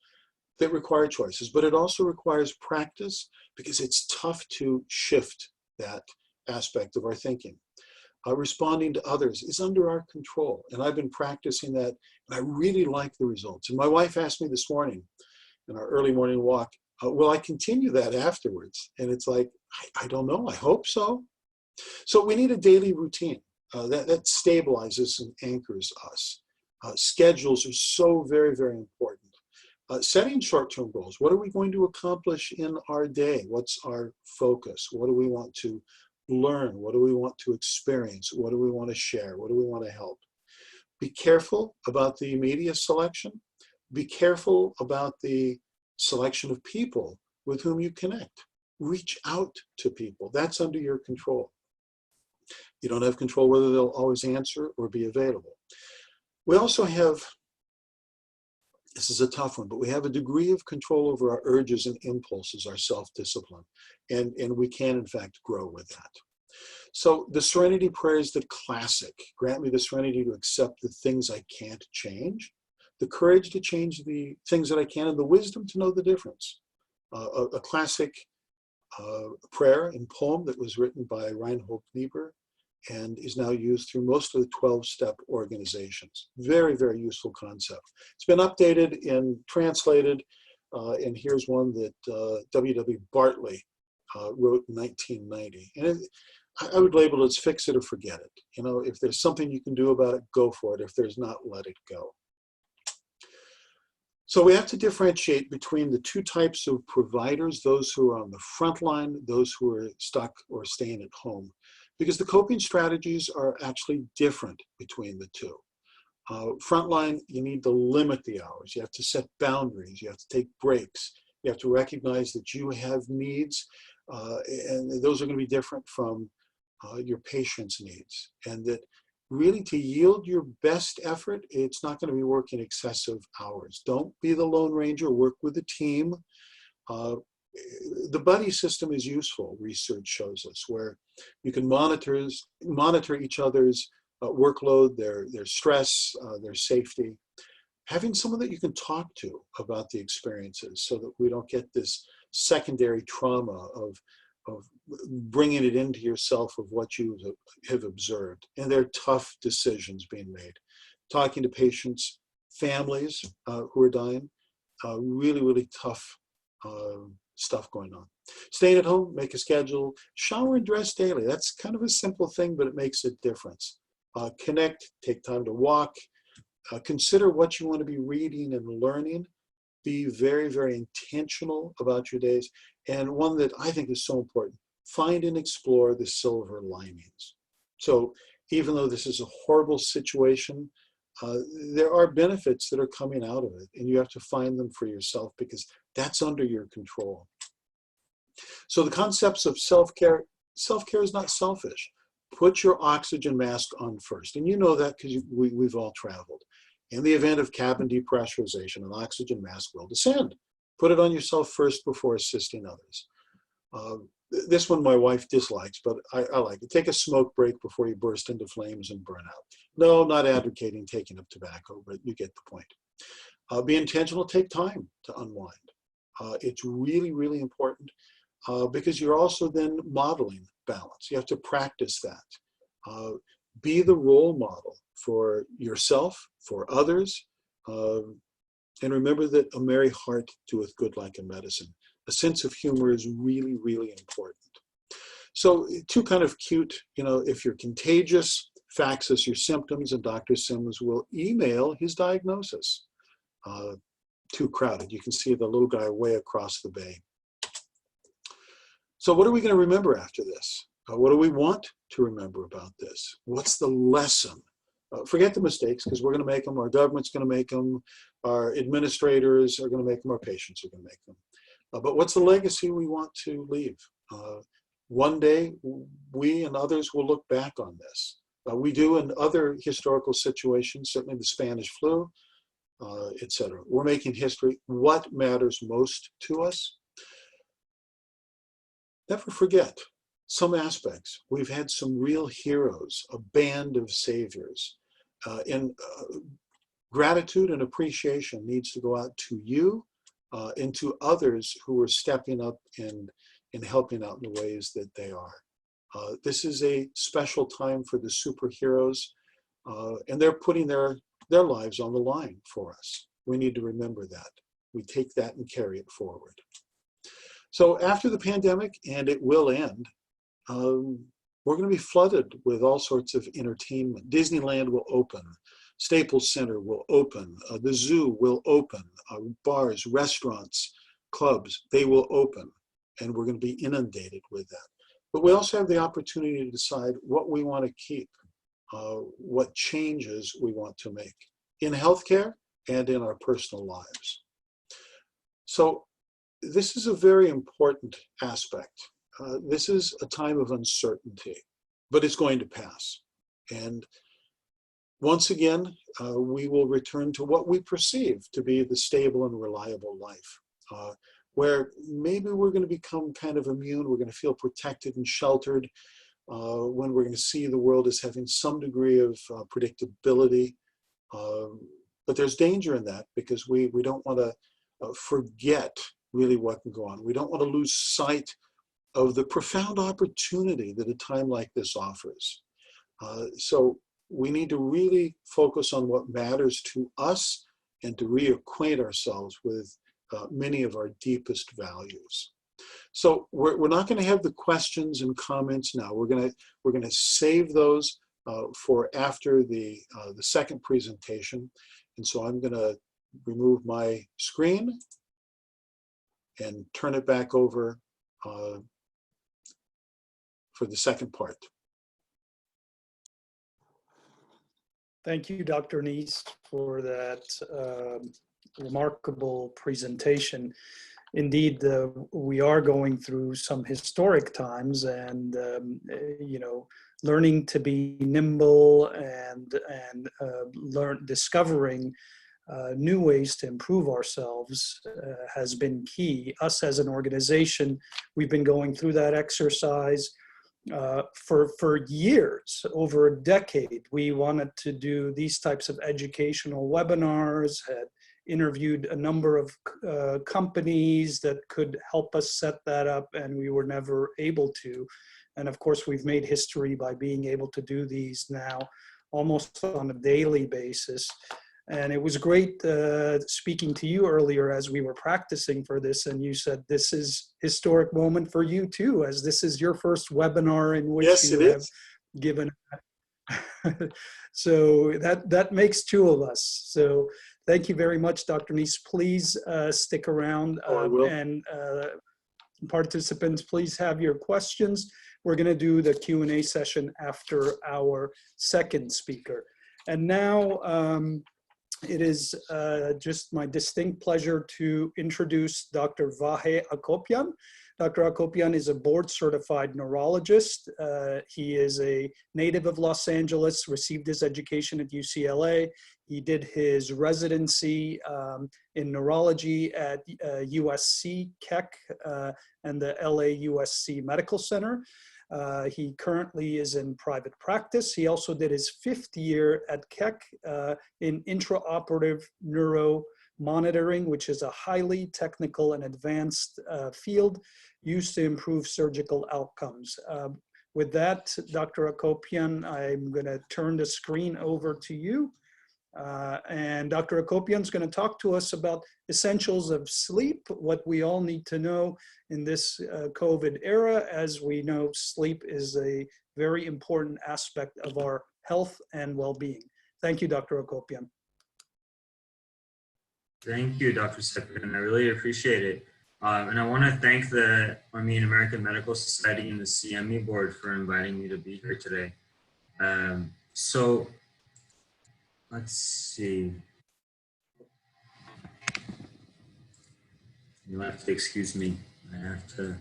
Speaker 2: that require choices, but it also requires practice because it's tough to shift that aspect of our thinking. Responding to others is under our control, and I've been practicing that, and I really like the results. And my wife asked me this morning in our early morning walk, will I continue that afterwards? And it's like, I don't know, I hope so. So we need a daily routine that stabilizes and anchors us. Schedules are so very, very important. Setting short-term goals. What are we going to accomplish in our day? What's our focus? What do we want to learn? What do we want to experience? What do we want to share? What do we want to help? Be careful about the media selection. Be careful about the selection of people with whom you connect. Reach out to people. That's under your control. You don't have control whether they'll always answer or be available. We also have, this is a tough one, but we have a degree of control over our urges and impulses, our self-discipline, and we can, in fact, grow with that. So the Serenity Prayer is the classic. Grant me the serenity to accept the things I can't change, the courage to change the things that I can, and the wisdom to know the difference. a classic prayer and poem that was written by Reinhold Niebuhr and is now used through most of the 12-step organizations. Very, very useful concept. It's been updated and translated, and here's one that W.W. Bartley wrote in 1990. And I would label it as fix it or forget it. You know, if there's something you can do about it, go for it. If there's not, let it go. So we have to differentiate between the two types of providers, those who are on the front line, those who are stuck or staying at home, because the coping strategies are actually different between the two. Frontline, you need to limit the hours. You have to set boundaries. You have to take breaks. You have to recognize that you have needs, and those are going to be different from your patient's needs. And that really to yield your best effort, it's not going to be working excessive hours. Don't be the Lone Ranger, work with a team. The buddy system is useful, research shows us, where you can monitor each other's workload, their stress, their safety. Having someone that you can talk to about the experiences so that we don't get this secondary trauma of bringing it into yourself of what you have observed. And there are tough decisions being made. Talking to patients, families who are dying, really, really tough stuff going on. Staying at home, make a schedule, shower and dress daily. That's kind of a simple thing, but it makes a difference. Connect, take time to walk, consider what you want to be reading and learning. Be very, very intentional about your days. And one that I think is so important, find and explore the silver linings. So even though this is a horrible situation, there are benefits that are coming out of it, and you have to find them for yourself because that's under your control. So the concepts of self-care is not selfish. Put your oxygen mask on first. And you know that because we've all traveled. In the event of cabin depressurization, an oxygen mask will descend. Put it on yourself first before assisting others. This one my wife dislikes, but I like it. Take a smoke break before you burst into flames and burn out. No, not advocating taking up tobacco, but you get the point. Be intentional, take time to unwind. It's really, really important because you're also then modeling balance. You have to practice that. Be the role model for yourself, for others, and remember that a merry heart doeth good like a medicine. A sense of humor is really, really important. So two kind of cute, if you're contagious, fax us your symptoms and Dr. Sims will email his diagnosis. Too crowded. You can see the little guy way across the bay. So what are we going to remember after this? What do we want to remember about this? What's the lesson? Forget the mistakes because we're going to make them. Our government's going to make them. Our administrators are going to make them. Our patients are going to make them. But what's the legacy we want to leave? One day, we and others will look back on this. We do in other historical situations, certainly the Spanish flu, etc. We're making history. What matters most to us? Never forget some aspects. We've had some real heroes, a band of saviors. And gratitude and appreciation needs to go out to you and to others who are stepping up and helping out in the ways that they are. This is a special time for the superheroes, and they're putting their lives on the line for us. We need to remember that. We take that and carry it forward. So after the pandemic, and it will end, we're going to be flooded with all sorts of entertainment. Disneyland will open. Staples Center will open. The zoo will open. Bars, restaurants, clubs, they will open. And we're going to be inundated with that. But we also have the opportunity to decide what we want to keep, what changes we want to make in healthcare and in our personal lives. So this is a very important aspect. This is a time of uncertainty, but it's going to pass. And once again, we will return to what we perceive to be the stable and reliable life, where maybe we're going to become kind of immune. We're going to feel protected and sheltered when we're going to see the world as having some degree of predictability. But there's danger in that because we don't want to forget really what can go on. We don't want to lose sight of the profound opportunity that a time like this offers. So we need to really focus on what matters to us and to reacquaint ourselves with many of our deepest values. So we're not going to have the questions and comments now. We're going to save those for after the second presentation. And so I'm going to remove my screen and turn it back over for the second part.
Speaker 1: Thank you, Dr. Nies, for that remarkable presentation. Indeed, we are going through some historic times, and learning to be nimble and discovering new ways to improve ourselves has been key. Us as an organization, we've been going through that exercise for years, over a decade. We wanted to do these types of educational webinars, had interviewed a number of companies that could help us set that up, and we were never able to. And of course, we've made history by being able to do these now almost on a daily basis. And it was great speaking to you earlier as we were practicing for this, and you said this is a historic moment for you too, as this is your first webinar in which you have given. So that makes two of us. So thank you very much, Dr. Nies. Please stick around, and participants, please have your questions. We're going to do the Q&A session after our second speaker. And now, it is just my distinct pleasure to introduce Dr. Vahe Akopian. Dr. Akopian is a board-certified neurologist. He is a native of Los Angeles, received his education at UCLA. He did his residency in neurology at USC Keck and the LA USC Medical Center. He currently is in private practice. He also did his 5th year at Keck in intraoperative neuro monitoring, which is a highly technical and advanced field used to improve surgical outcomes. With that, Dr. Akopian, I'm going to turn the screen over to you. And Dr. Akopian is going to talk to us about essentials of sleep, what we all need to know in this COVID era. As we know, sleep is a very important aspect of our health and well-being. Thank you, Dr. Akopian.
Speaker 3: Thank you, Dr. Seppin. I really appreciate it. And I want to thank the Armenian American Medical Society and the CME board for inviting me to be here today. So let's see. You'll have to excuse me. I have to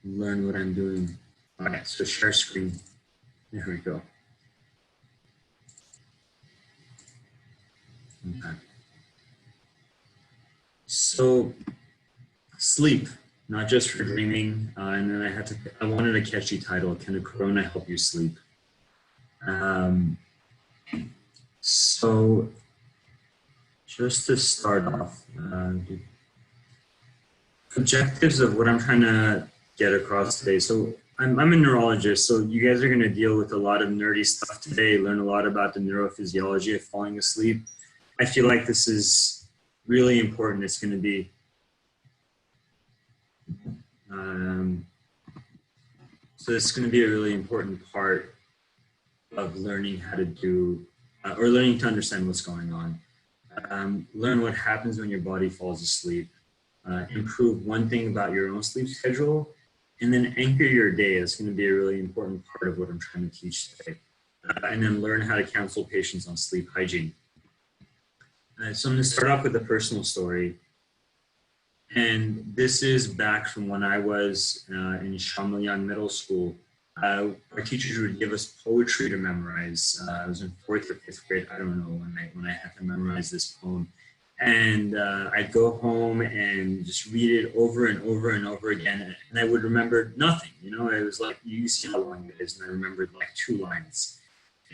Speaker 3: learn what I'm doing. All right, so share screen. There we go. Okay. So sleep, not just for dreaming. And then I wanted a catchy title. Can the corona help you sleep? So just to start off, objectives of what I'm trying to get across today. So I'm a neurologist, so you guys are going to deal with a lot of nerdy stuff today, learn a lot about the neurophysiology of falling asleep. I feel like this is really important. It's going to be so it's going to be a really important part of learning how to do or learning to understand what's going on. Learn what happens when your body falls asleep. Improve one thing about your own sleep schedule, and then anchor your day. It's going to be a really important part of what I'm trying to teach today. And then learn how to counsel patients on sleep hygiene. So I'm going to start off with a personal story. And this is back from when I was in Chamelyan Middle School. Our teachers would give us poetry to memorize. I was in 4th or 5th grade. I don't know when I had to memorize this poem. And I'd go home and just read it over and over and over again. And I would remember nothing. You know, it was like, you see how long it is. And I remembered like 2 lines.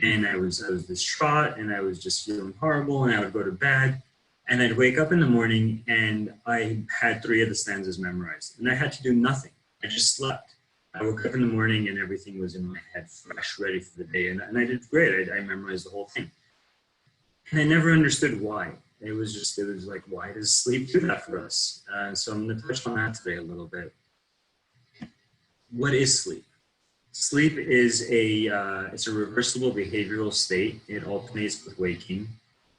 Speaker 3: And I was distraught, and I was just feeling horrible, and I would go to bed. And I'd wake up in the morning and I had 3 of the stanzas memorized and I had to do nothing. I just slept. I woke up in the morning and everything was in my head, fresh, ready for the day. And I did great. I memorized the whole thing. And I never understood why. It was like, why does sleep do that for us? So I'm going to touch on that today a little bit. What is sleep? Sleep is it's a reversible behavioral state. It alternates with waking.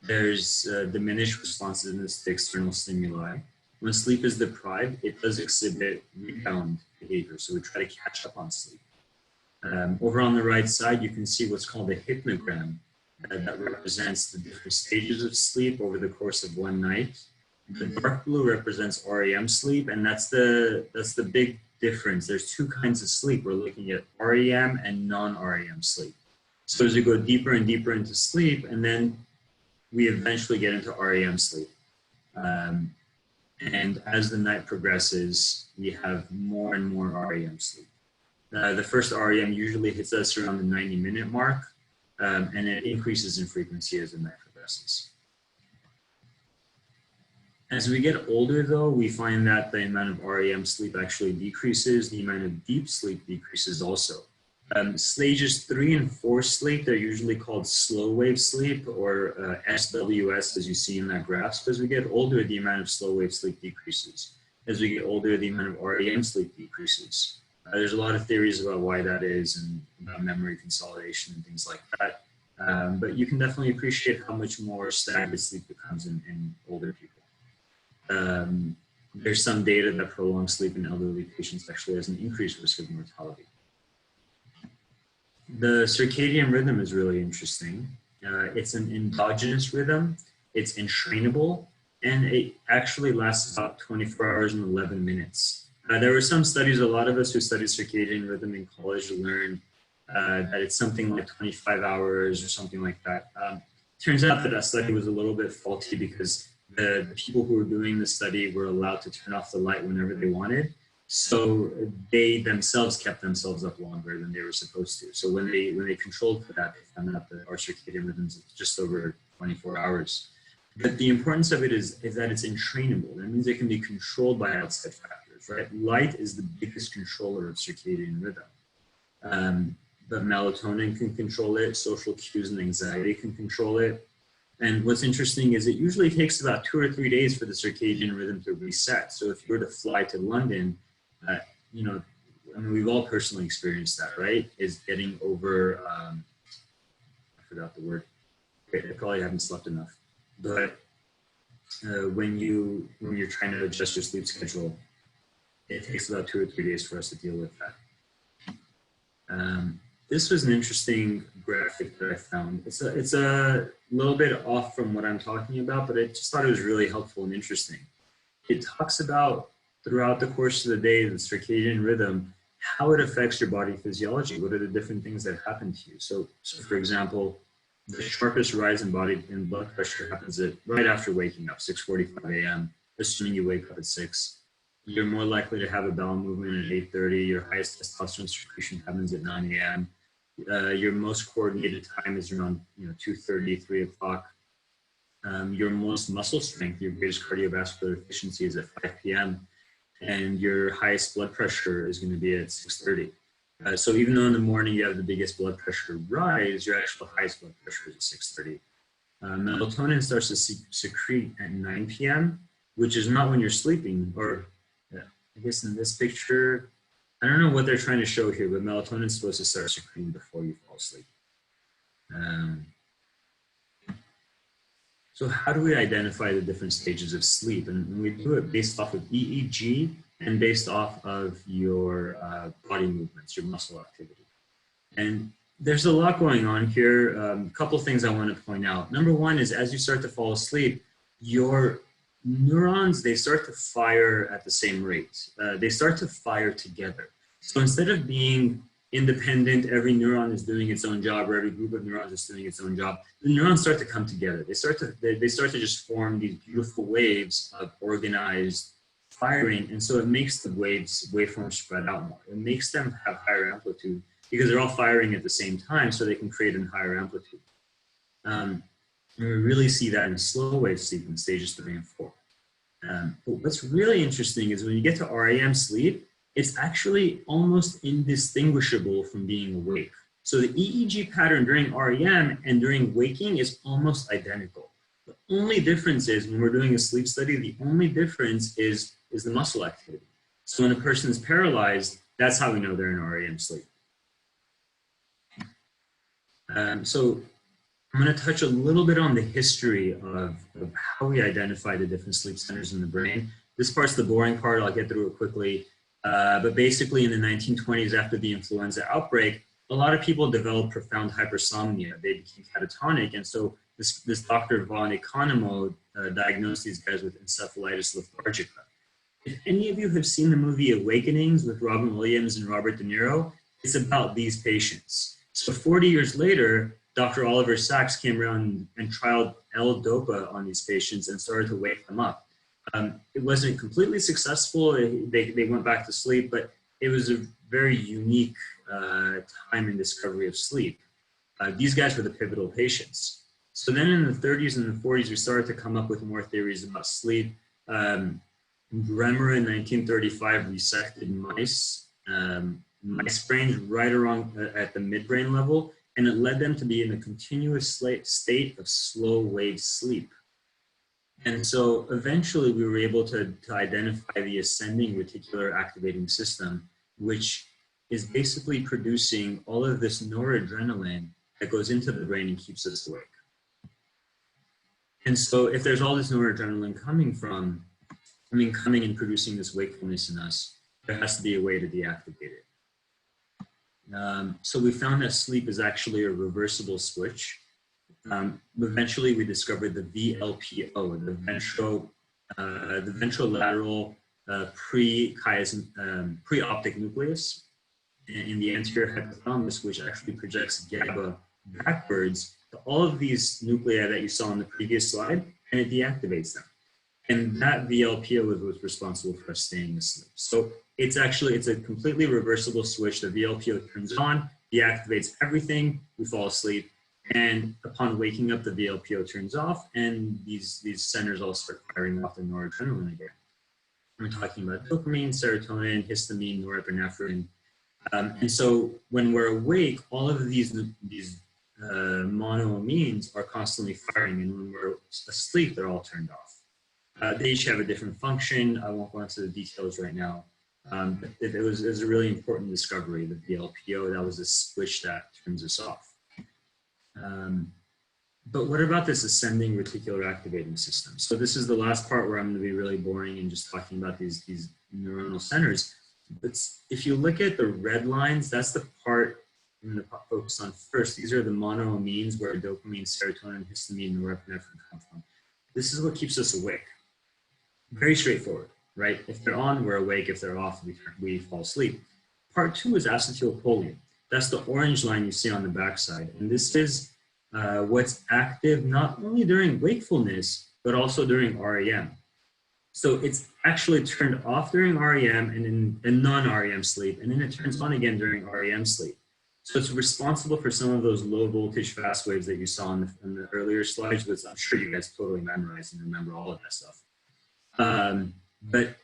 Speaker 3: There's diminished responsiveness to external stimuli. When sleep is deprived, it does exhibit rebound behavior. So we try to catch up on sleep. Over on the right side, you can see what's called a hypnogram that represents the different stages of sleep over the course of one night. The dark blue represents REM sleep, and that's the big difference. There's 2 kinds of sleep. We're looking at REM and non-REM sleep. So as we go deeper and deeper into sleep, and then we eventually get into REM sleep. And as the night progresses, we have more and more REM sleep. The first REM usually hits us around the 90-minute mark, and it increases in frequency as the night progresses. As we get older, though, we find that the amount of REM sleep actually decreases. The amount of deep sleep decreases also. Stages 3 and 4 sleep, they're usually called slow wave sleep, or SWS, as you see in that graph. So as we get older, the amount of slow wave sleep decreases. As we get older, the amount of REM sleep decreases. There's a lot of theories about why that is and about memory consolidation and things like that. But you can definitely appreciate how much more staggered sleep becomes in older people. There's some data that prolonged sleep in elderly patients actually has an increased risk of mortality. The circadian rhythm is really interesting. It's an endogenous rhythm, it's entrainable, and it actually lasts about 24 hours and 11 minutes. There were some studies, a lot of us who studied circadian rhythm in college learned that it's something like 25 hours or something like that. Turns out that that study was a little bit faulty because the people who were doing the study were allowed to turn off the light whenever they wanted. So they themselves kept themselves up longer than they were supposed to. So when they controlled for that, they found out that our circadian rhythms is just over 24 hours. But the importance of it is that it's entrainable. That means it can be controlled by outside factors, right? Light is the biggest controller of circadian rhythm. But melatonin can control it, social cues and anxiety can control it. And what's interesting is it usually takes about 2 or 3 days for the circadian rhythm to reset. So if you were to fly to London, you know, I mean, we've all personally experienced that, right? Is getting over, I forgot the word. I probably haven't slept enough. But when you're trying to adjust your sleep schedule, it takes about 2 or 3 days for us to deal with that. This was an interesting graphic that I found. It's a little bit off from what I'm talking about, but I just thought it was really helpful and interesting. It talks about throughout the course of the day, the circadian rhythm, how it affects your body physiology. What are the different things that happen to you? So for example, the sharpest rise in blood pressure happens right after waking up, 6:45 a.m., assuming you wake up at 6. You're more likely to have a bowel movement at 8:30. Your highest testosterone secretion happens at 9 a.m. Your most coordinated time is around 2:30, 3 o'clock. Your most muscle strength, your greatest cardiovascular efficiency is at 5 p.m. And your highest blood pressure is going to be at 6:30. So even though in the morning you have the biggest blood pressure rise, your actual highest blood pressure is at 6:30. Melatonin starts to secrete at 9 p.m., which is not when you're sleeping, or I guess in this picture, I don't know what they're trying to show here, but melatonin is supposed to start secreting before you fall asleep. So how do we identify the different stages of sleep? And we do it based off of EEG and based off of your body movements, your muscle activity. And there's a lot going on here. A couple things I want to point out. Number one is as you start to fall asleep, your neurons, they start to fire at the same rate. They start to fire together. So instead of being independent, every neuron is doing its own job, or every group of neurons is doing its own job, the neurons start to come together. They start to just form these beautiful waves of organized firing, and so it makes the waveforms spread out more. It makes them have higher amplitude because they're all firing at the same time, so they can create a higher amplitude. And we really see that in slow wave sleep in stages 3 and 4. But what's really interesting is when you get to REM sleep, it's actually almost indistinguishable from being awake. So the EEG pattern during REM and during waking is almost identical. The only difference is when we're doing a sleep study, the only difference is the muscle activity. So when a person is paralyzed, that's how we know they're in REM sleep. So I'm going to touch a little bit on the history of how we identify the different sleep centers in the brain. This part's the boring part. I'll get through it quickly. But basically in the 1920s, after the influenza outbreak, a lot of people developed profound hypersomnia. They became catatonic. And so this Dr. Vahe diagnosed these guys with encephalitis lethargica. If any of you have seen the movie Awakenings with Robin Williams and Robert De Niro, it's about these patients. So 40 years later, Dr. Oliver Sacks came around and trialed L-DOPA on these patients and started to wake them up. It wasn't completely successful. They went back to sleep, but it was a very unique time in discovery of sleep. These guys were the pivotal patients. So then in the 30s and the 40s, we started to come up with more theories about sleep. Bremer in 1935 resected mice brains right around at the midbrain level, and it led them to be in a continuous state of slow wave sleep. And so eventually we were able to identify the ascending reticular activating system, which is basically producing all of this noradrenaline that goes into the brain and keeps us awake. And so if there's all this noradrenaline coming and producing this wakefulness in us, there has to be a way to deactivate it. So we found that sleep is actually a reversible switch. Eventually we discovered the VLPO, the ventrolateral pre-optic nucleus in the anterior hypothalamus, which actually projects GABA backwards to all of these nuclei that you saw on the previous slide, and it deactivates them. And that VLPO was responsible for us staying asleep. So it's a completely reversible switch. The VLPO turns on, deactivates everything, we fall asleep. And upon waking up, the VLPO turns off, and these centers all start firing off the noradrenaline again. We're talking about dopamine, serotonin, histamine, norepinephrine. And so when we're awake, all of these monoamines are constantly firing, and when we're asleep, they're all turned off. They each have a different function. I won't go into the details right now. But it was a really important discovery, the VLPO. That was a switch that turns us off. But what about this ascending reticular activating system? So this is the last part where I'm going to be really boring and just talking about these neuronal centers. But if you look at the red lines, that's the part I'm going to focus on first. These are the monoamines where dopamine, serotonin, histamine, norepinephrine come from. This is what keeps us awake. Very straightforward, right? If they're on, we're awake. If they're off, we fall asleep. Part 2 is acetylcholine. That's the orange line you see on the backside. And this is what's active not only during wakefulness, but also during REM. So it's actually turned off during REM and in non-REM sleep, and then it turns on again during REM sleep. So it's responsible for some of those low voltage fast waves that you saw in the earlier slides, which I'm sure you guys totally memorized and remember all of that stuff. But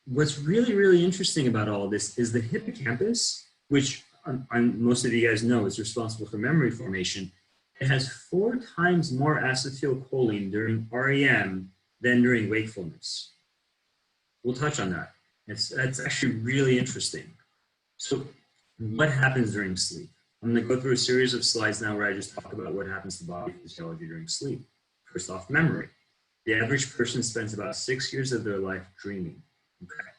Speaker 3: what's really, really interesting about all of this is the hippocampus, which most of you guys know is responsible for memory formation. It has 4 times more acetylcholine during REM than during wakefulness. We'll touch on that. That's actually really interesting. So what happens during sleep? I'm going to go through a series of slides now where I just talk about what happens to body physiology during sleep. First off, memory. The average person spends about 6 years of their life dreaming. Okay.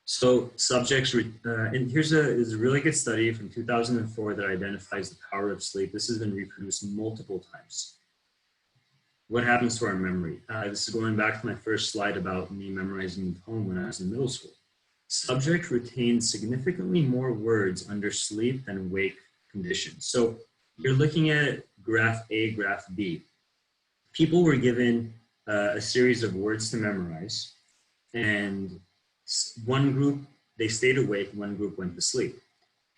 Speaker 3: So subjects, and here's a really good study from 2004 that identifies the power of sleep. This has been reproduced multiple times. What happens to our memory? This is going back to my first slide about me memorizing the poem when I was in middle school. Subjects retain significantly more words under sleep than wake conditions. So you're looking at graph A, graph B. People were given a series of words to memorize, and one group, they stayed awake, one group went to sleep.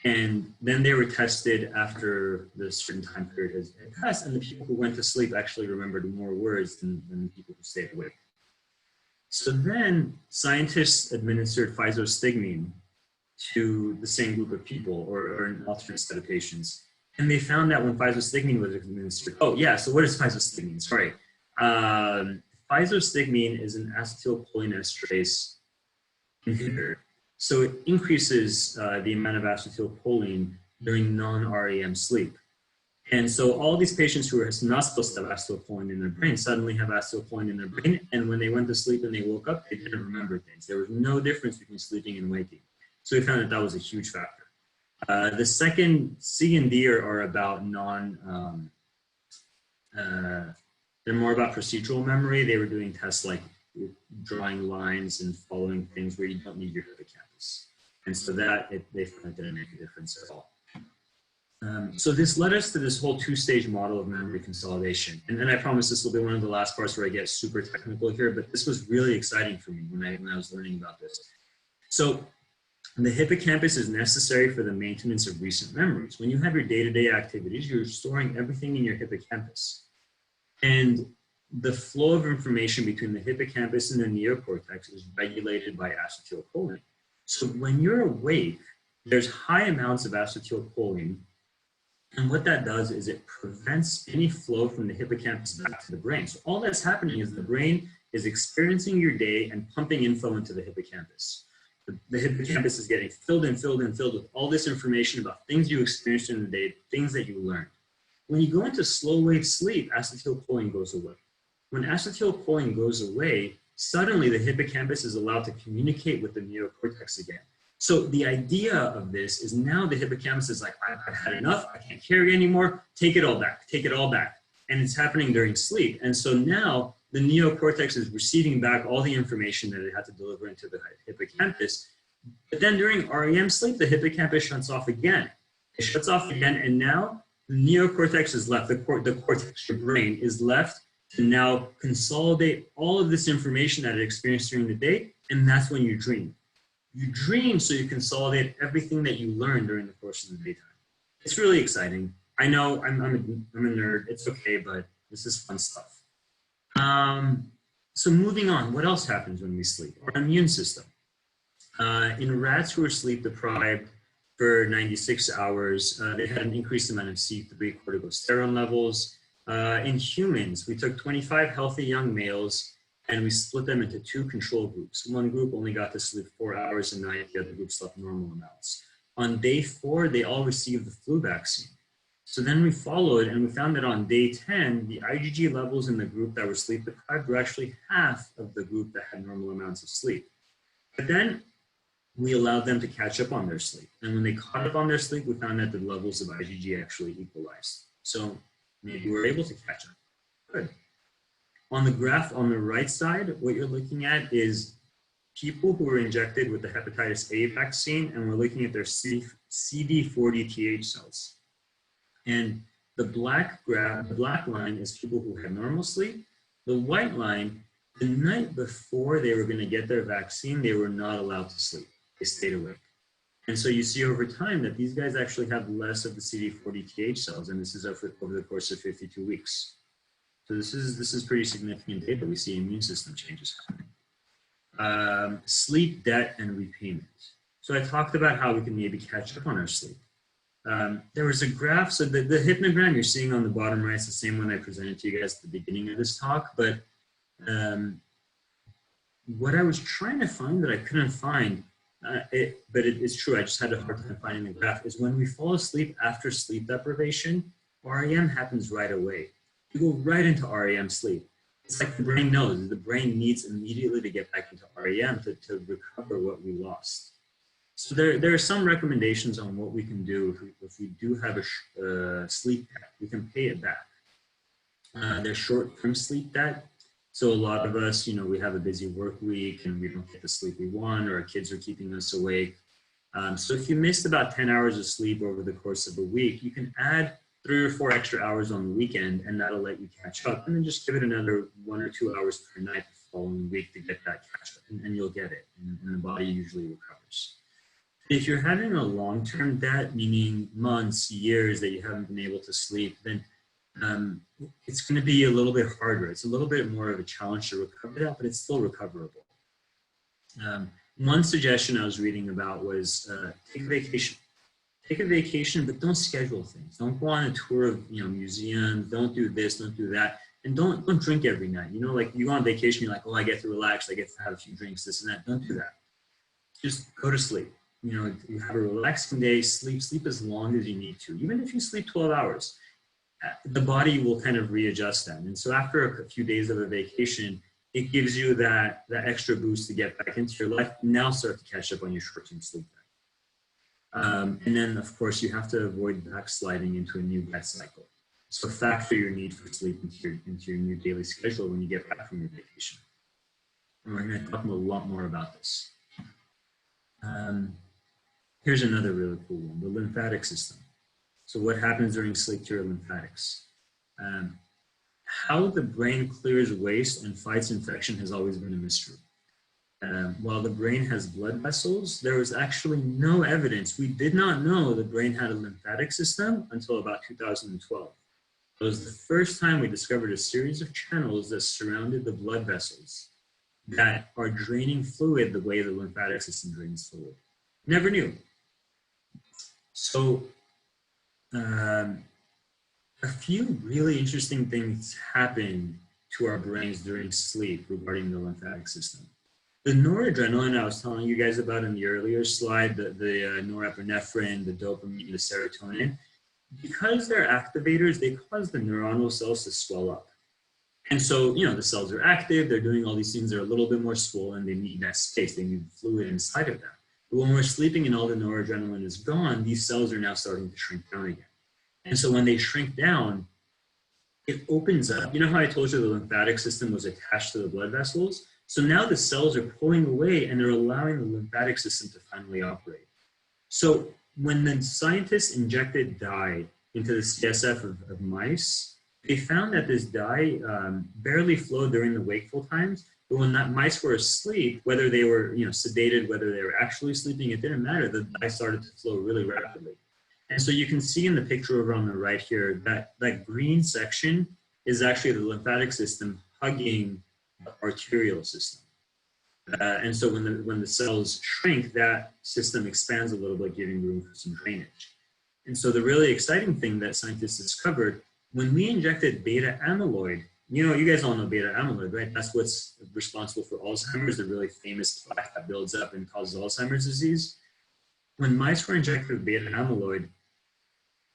Speaker 3: And then they were tested after the certain time period has passed, and the people who went to sleep actually remembered more words than the people who stayed awake. So then scientists administered physostigmine to the same group of people, or an alternate set of patients. And they found that when physostigmine was administered, oh yeah, so what is physostigmine? Sorry. Physostigmine is an acetylcholinesterase inhibitor. So it increases the amount of acetylcholine during non-REM sleep. And so all these patients who are not supposed to have acetylcholine in their brain suddenly have acetylcholine in their brain. And when they went to sleep and they woke up, they didn't remember things. There was no difference between sleeping and waking. So we found that that was a huge factor. The second, C and D are about they're more about procedural memory. They were doing tests like drawing lines and following things where you don't need your hippocampus. And so they found it didn't make a difference at all. So this led us to this whole two-stage model of memory consolidation. And then I promise this will be one of the last parts where I get super technical here, but this was really exciting for me when I was learning about this. So the hippocampus is necessary for the maintenance of recent memories. When you have your day-to-day activities, you're storing everything in your hippocampus. And the flow of information between the hippocampus and the neocortex is regulated by acetylcholine. So when you're awake, there's high amounts of acetylcholine. And what that does is it prevents any flow from the hippocampus back to the brain. So all that's happening is the brain is experiencing your day and pumping info into the hippocampus. The hippocampus is getting filled with all this information about things you experienced in the day, things that you learned. When you go into slow wave sleep, acetylcholine goes away. When acetylcholine goes away, suddenly the hippocampus is allowed to communicate with the neocortex again. So the idea of this is now the hippocampus is like, I've had enough, I can't carry anymore, take it all back, take it all back. And it's happening during sleep. And so now the neocortex is receiving back all the information that it had to deliver into the hippocampus. But then during REM sleep, the hippocampus shuts off again. It shuts off again, and now the neocortex is left, the cortex, your brain, is left to now consolidate all of this information that it experienced during the day, and that's when you dream. You dream so you consolidate everything that you learned during the course of the daytime. It's really exciting. I know I'm a nerd, it's okay, but this is fun stuff. So moving on, what else happens when we sleep? Our immune system. In rats who are sleep deprived for 96 hours, they had an increased amount of C3 corticosterone levels. In humans, we took 25 healthy young males and we split them into two control groups. One group only got to sleep 4 hours a night, the other group slept normal amounts. On day 4, they all received the flu vaccine. So then we followed and we found that on day 10, the IgG levels in the group that were sleep deprived were actually half of the group that had normal amounts of sleep. But then we allowed them to catch up on their sleep. And when they caught up on their sleep, we found that the levels of IgG actually equalized. So maybe we're able to catch up. Good. On the graph on the right side, what you're looking at is people who were injected with the hepatitis A vaccine, and we're looking at their CD40 Th cells. And the black line is people who had normal sleep. The white line, the night before they were going to get their vaccine, they were not allowed to sleep. They stayed awake. And so you see over time that these guys actually have less of the CD40 Th cells, and this is over the course of 52 weeks. So this is pretty significant data. We see immune system changes happening. Sleep, debt, and repayment. So I talked about how we can maybe catch up on our sleep. There was a graph, so the hypnogram you're seeing on the bottom right is the same one I presented to you guys at the beginning of this talk, but what I was trying to find that I couldn't find, but it's true, I just had a hard time finding the graph, is when we fall asleep after sleep deprivation, REM happens right away. You go right into REM sleep. It's like the brain knows, the brain needs immediately to get back into REM to recover what we lost. So there are some recommendations on what we can do if we do have a sleep debt. We can pay it back. There's short-term sleep debt. So a lot of us, we have a busy work week and we don't get the sleep we want, or our kids are keeping us awake. So if you missed about 10 hours of sleep over the course of a week, you can add 3 or 4 extra hours on the weekend, and that'll let you catch up. And then just give it another 1 or 2 hours per night the following week to get that catch up, and you'll get it, and the body usually recovers. If you're having a long-term debt, meaning months, years that you haven't been able to sleep, then it's going to be a little bit harder. It's a little bit more of a challenge to recover that, but it's still recoverable. One suggestion I was reading about was take a vacation. Take a vacation, but don't schedule things. Don't go on a tour of museums. Don't do this, don't do that. And don't drink every night. You know, like you go on vacation, you're like, oh, I get to relax, I get to have a few drinks, this and that. Don't do that. Just go to sleep. You know, you have a relaxing day, sleep as long as you need to. Even if you sleep 12 hours, the body will kind of readjust that. And so after a few days of a vacation, it gives you that extra boost to get back into your life. Now start to catch up on your short-term sleep. And then, of course, you have to avoid backsliding into a new debt cycle. So factor your need for sleep into your new daily schedule when you get back from your vacation. And we're going to talk a lot more about this. Here's another really cool one, the lymphatic system. So what happens during sleep to your lymphatics? How the brain clears waste and fights infection has always been a mystery. While the brain has blood vessels, there was actually no evidence. We did not know the brain had a lymphatic system until about 2012. It was the first time we discovered a series of channels that surrounded the blood vessels that are draining fluid the way the lymphatic system drains fluid. Never knew. So a few really interesting things happen to our brains during sleep regarding the lymphatic system. The noradrenaline I was telling you guys about in the earlier slide, the norepinephrine, the dopamine, the serotonin, because they're activators, they cause the neuronal cells to swell up. And so, the cells are active, they're doing all these things, they're a little bit more swollen, they need that space, they need fluid inside of them. But when we're sleeping and all the noradrenaline is gone, these cells are now starting to shrink down again. And so when they shrink down, it opens up. You know how I told you the lymphatic system was attached to the blood vessels? So now the cells are pulling away and they're allowing the lymphatic system to finally operate. So when the scientists injected dye into the CSF of mice, they found that this dye barely flowed during the wakeful times, but when that mice were asleep, whether they were sedated, whether they were actually sleeping, it didn't matter. The dye started to flow really rapidly. And so you can see in the picture over on the right here that green section is actually the lymphatic system hugging the arterial system. And so when the cells shrink, that system expands a little bit, giving room for some drainage. And so the really exciting thing that scientists discovered, when we injected beta amyloid, you guys all know beta amyloid, right? That's what's responsible for Alzheimer's, the really famous plaque that builds up and causes Alzheimer's disease. When mice were injected with beta amyloid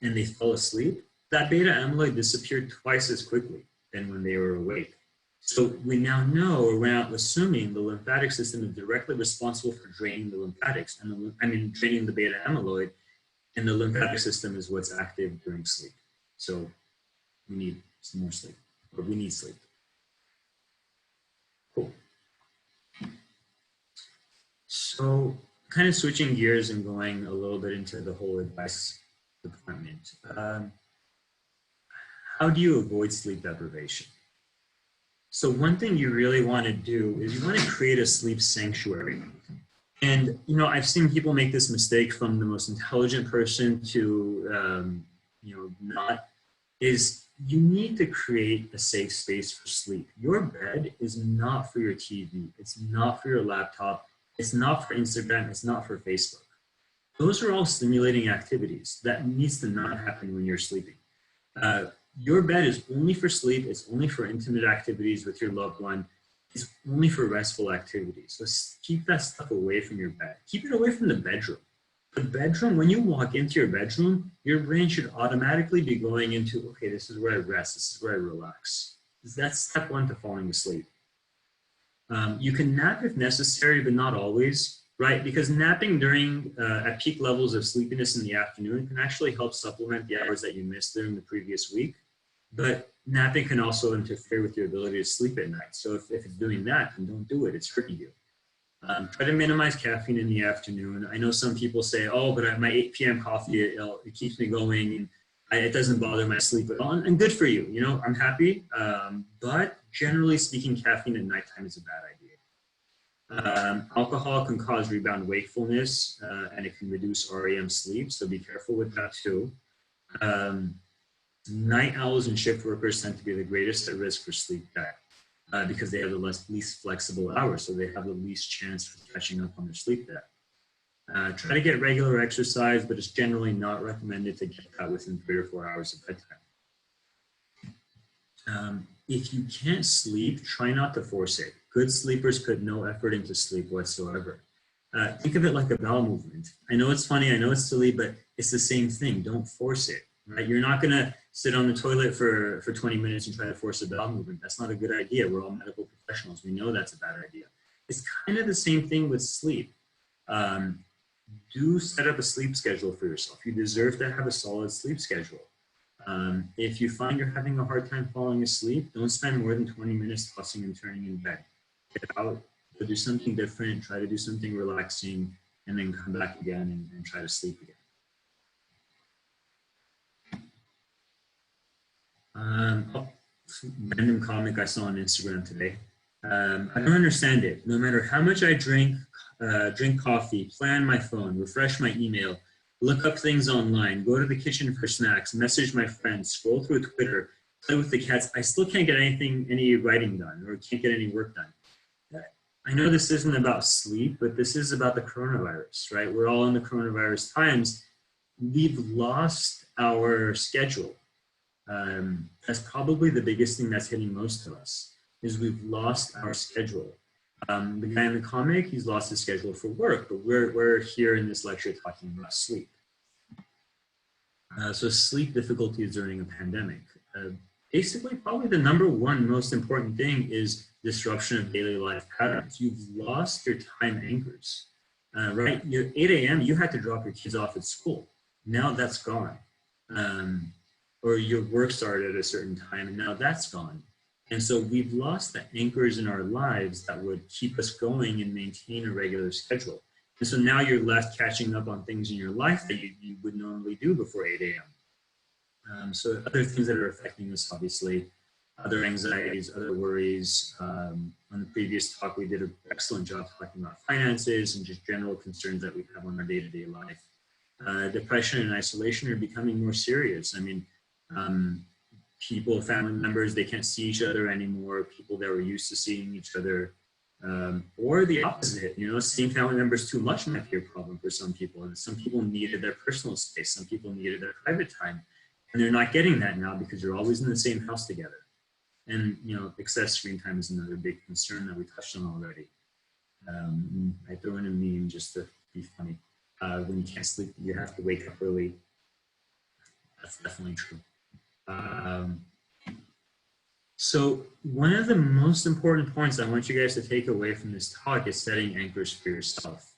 Speaker 3: and they fell asleep, that beta amyloid disappeared twice as quickly than when they were awake. So we now know, or we're now assuming, the lymphatic system is directly responsible for draining the lymphatics, draining the beta amyloid, and the lymphatic system is what's active during sleep. So we need some more sleep, or we need sleep. Cool. So kind of switching gears and going a little bit into the whole advice department. How do you avoid sleep deprivation? So one thing you really want to do is you want to create a sleep sanctuary. And, I've seen people make this mistake, from the most intelligent person to, not, is you need to create a safe space for sleep. Your bed is not for your TV. It's not for your laptop. It's not for Instagram. It's not for Facebook. Those are all stimulating activities that needs to not happen when you're sleeping. Your bed is only for sleep. It's only for intimate activities with your loved one. It's only for restful activities. So keep that stuff away from your bed. Keep it away from the bedroom. The bedroom, when you walk into your bedroom, your brain should automatically be going into, okay, this is where I rest. This is where I relax. That's step one to falling asleep. You can nap if necessary, but not always, right? Because napping at peak levels of sleepiness in the afternoon can actually help supplement the hours that you missed during the previous week. But napping can also interfere with your ability to sleep at night. So if it's doing that, then don't do it. It's hurting you. Try to minimize caffeine in the afternoon. I know some people say, oh, but my 8 p.m. coffee, it keeps me going and it doesn't bother my sleep at all. And good for you. I'm happy. But generally speaking, caffeine at nighttime is a bad idea. Alcohol can cause rebound wakefulness and it can reduce REM sleep, so be careful with that too. Night owls and shift workers tend to be the greatest at risk for sleep debt because they have the least flexible hours, so they have the least chance for catching up on their sleep debt. Try to get regular exercise, but it's generally not recommended to get that within 3 or 4 hours of bedtime. If you can't sleep, try not to force it. Good sleepers put no effort into sleep whatsoever. Think of it like a bowel movement. I know it's funny, I know it's silly, but it's the same thing. Don't force it, right? You're not gonna sit on the toilet for 20 minutes and try to force a bowel movement. That's not a good idea. We're all medical professionals. We know that's a bad idea. It's kind of the same thing with sleep. Do set up a sleep schedule for yourself. You deserve to have a solid sleep schedule. If you find you're having a hard time falling asleep, don't spend more than 20 minutes tossing and turning in bed. Get out, go do something different, try to do something relaxing, and then come back again and try to sleep again. Random comic I saw on Instagram today. I don't understand it. No matter how much I drink coffee, play on my phone, refresh my email, look up things online, go to the kitchen for snacks, message my friends, scroll through Twitter, play with the cats, I still can't get any writing done or can't get any work done. I know this isn't about sleep, but this is about the coronavirus, right? We're all in the coronavirus times. We've lost our schedule. That's probably the biggest thing that's hitting most of us, is we've lost our schedule. The guy in the comic, he's lost his schedule for work, but we're here in this lecture talking about sleep. So sleep difficulties during a pandemic. Basically, probably the #1 most important thing is disruption of daily life patterns. You've lost your time anchors, right? Your 8 a.m., you had to drop your kids off at school. Now that's gone. Or your work started at a certain time and now that's gone. And so we've lost the anchors in our lives that would keep us going and maintain a regular schedule. And so now you're left catching up on things in your life that you would normally do before 8 a.m. So other things that are affecting us, obviously, other anxieties, other worries. On the previous talk, we did an excellent job talking about finances and just general concerns that we have on our day-to-day life. Depression and isolation are becoming more serious. I mean, people, family members, they can't see each other anymore. People that were used to seeing each other, or the opposite, you know, seeing family members too much might be a problem for some people. And some people needed their personal space. Some people needed their private time. And they're not getting that now because you're always in the same house together. And, you know, excess screen time is another big concern that we touched on already. I throw in a meme just to be funny. When you can't sleep, you have to wake up early. That's definitely true. So one of the most important points I want you guys to take away from this talk is setting anchors for yourself.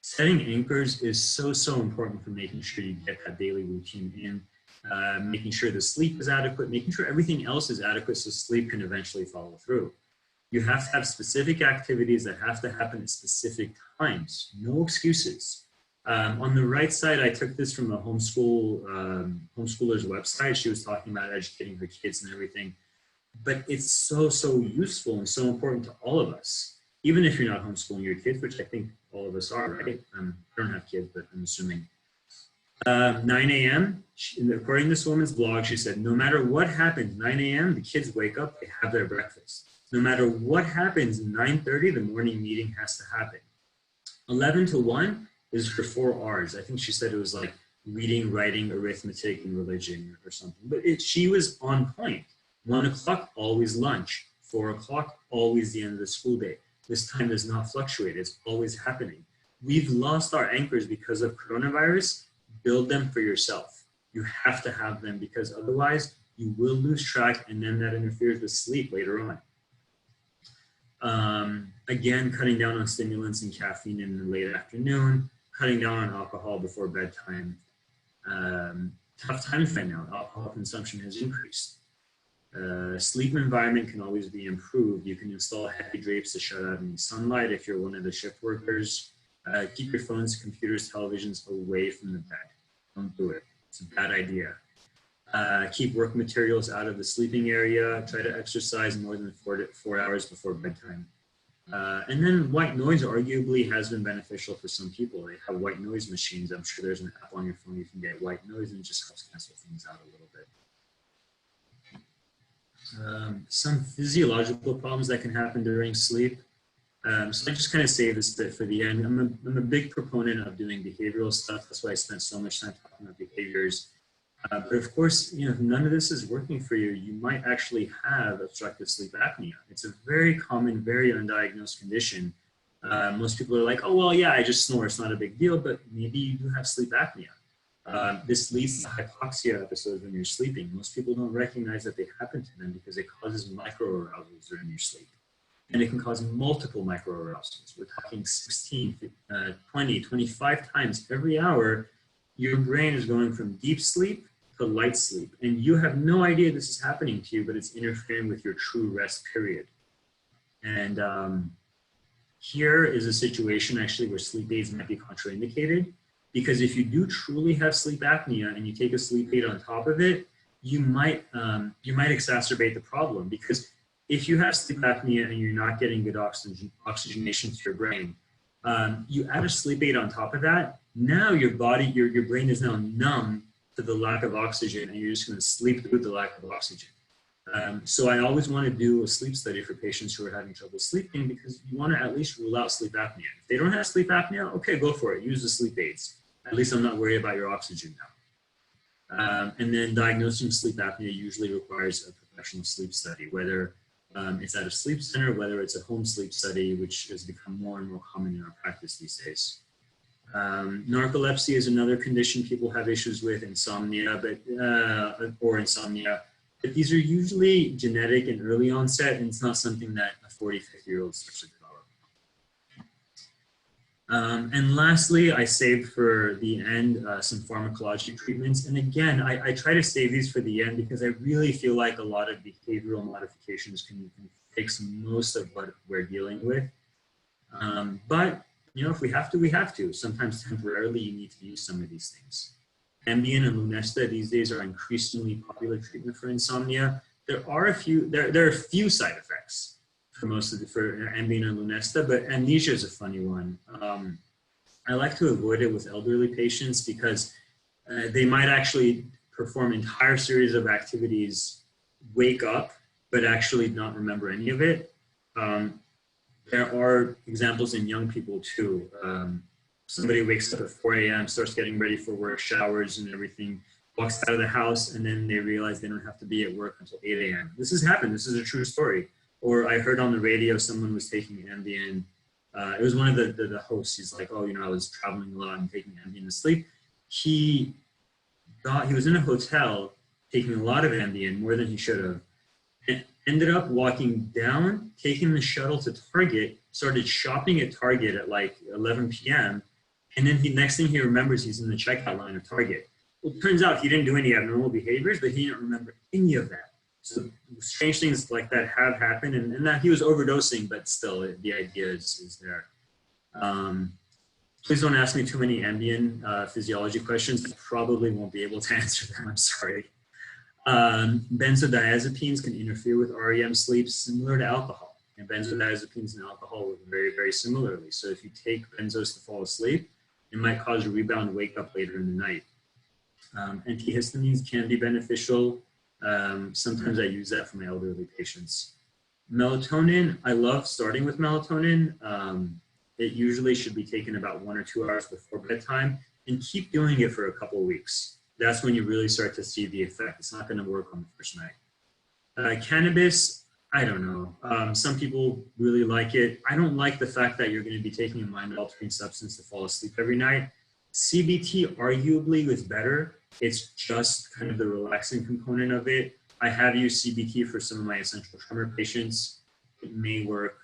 Speaker 3: Setting anchors is so important for making sure you get that daily routine in. Making sure the sleep is adequate, making sure everything else is adequate so sleep can eventually follow through. You have to have specific activities that have to happen at specific times, no excuses. On the right side, I took this from a homeschooler's website. She was talking about educating her kids and everything, but it's so useful and so important to all of us, even if you're not homeschooling your kids, which I think all of us are, right? I don't have kids, but I'm assuming. 9 a.m., according to this woman's blog, she said, no matter what happens, 9 a.m., the kids wake up, they have their breakfast. No matter what happens, 9:30, the morning meeting has to happen. 11 to 1 is her 4 R's. I think she said it was like reading, writing, arithmetic, and religion or something. But she was on point. 1 o'clock, always lunch. 4 o'clock, always the end of the school day. This time does not fluctuate. It's always happening. We've lost our anchors because of coronavirus. Build them for yourself. You have to have them because otherwise you will lose track and then that interferes with sleep later on. Again, cutting down on stimulants and caffeine in the late afternoon, cutting down on alcohol before bedtime. Tough times right now. Alcohol consumption has increased. Sleep environment can always be improved. You can install heavy drapes to shut out any sunlight if you're one of the shift workers. Keep your phones, computers, televisions away from the bed. Don't do it. It's a bad idea. Keep work materials out of the sleeping area. Try to exercise more than 4 hours before bedtime. And then white noise arguably has been beneficial for some people. They have white noise machines. I'm sure there's an app on your phone you can get white noise, and it just helps cancel things out a little bit. Some physiological problems that can happen during sleep. So I just kind of save this bit for the end. I'm a big proponent of doing behavioral stuff. That's why I spent so much time talking about behaviors. But of course, if none of this is working for you, you might actually have obstructive sleep apnea. It's a very common, very undiagnosed condition. Most people are like, oh, well, yeah, I just snore. It's not a big deal, but maybe you do have sleep apnea. This leads to hypoxia episodes when you're sleeping. Most people don't recognize that they happen to them because it causes microarousals during your sleep. And it can cause multiple microarousals. We're talking 16, 20, 25 times every hour. Your brain is going from deep sleep to light sleep. And you have no idea this is happening to you, but it's interfering with your true rest period. And here is a situation actually where sleep aids might be contraindicated, because if you do truly have sleep apnea and you take a sleep aid on top of it, you might exacerbate the problem. Because if you have sleep apnea and you're not getting good oxygenation to your brain, you add a sleep aid on top of that. Now your body, your brain is now numb to the lack of oxygen, and you're just going to sleep through the lack of oxygen. So I always want to do a sleep study for patients who are having trouble sleeping, because you want to at least rule out sleep apnea. If they don't have sleep apnea, okay, go for it. Use the sleep aids. At least I'm not worried about your oxygen now. And then diagnosing sleep apnea usually requires a professional sleep study, whether it's at a sleep center, whether it's a home sleep study, which has become more and more common in our practice these days. Narcolepsy is another condition people have issues with, insomnia, or insomnia. But these are usually genetic and early onset, and it's not something that a 40, 50-year-old starts to develop. And lastly, I saved for the end some pharmacologic treatments. And again, I try to save these for the end because I really feel like a lot of behavioral modifications can fix most of what we're dealing with. But if we have to, we have to. Sometimes temporarily you need to use some of these things. Ambien and Lunesta these days are increasingly popular treatment for insomnia. There are a few side effects for Ambien and Lunesta, but amnesia is a funny one. I like to avoid it with elderly patients because they might actually perform entire series of activities, wake up, but actually not remember any of it. There are examples in young people too. Somebody wakes up at 4 a.m., starts getting ready for work, showers and everything, walks out of the house, and then they realize they don't have to be at work until 8 a.m. This has happened. This is a true story. Or I heard on the radio someone was taking Ambien. It was one of the hosts. He's like, oh, I was traveling a lot and taking Ambien to sleep. He was in a hotel taking a lot of Ambien, more than he should have. And ended up walking down, taking the shuttle to Target, started shopping at Target at like 11 p.m. And then next thing he remembers, he's in the checkout line of Target. Well, it turns out he didn't do any abnormal behaviors, but he didn't remember any of that. So strange things like that have happened, and that he was overdosing, but still the idea is there. Please don't ask me too many Ambien physiology questions. I probably won't be able to answer them, I'm sorry. Benzodiazepines can interfere with REM sleep similar to alcohol. And benzodiazepines and alcohol work very, very similarly. So if you take benzos to fall asleep, it might cause a rebound wake up later in the night. Antihistamines can be beneficial. Sometimes I use that for my elderly patients. Melatonin, I love starting with melatonin. It usually should be taken about 1 or 2 hours before bedtime, and keep doing it for a couple of weeks. That's when you really start to see the effect. It's not going to work on the first night. Cannabis, I don't know. Some people really like it. I don't like the fact that you're going to be taking a mind-altering substance to fall asleep every night. CBT arguably is better. It's just kind of the relaxing component of it. I have used CBT for some of my essential tremor patients. It may work.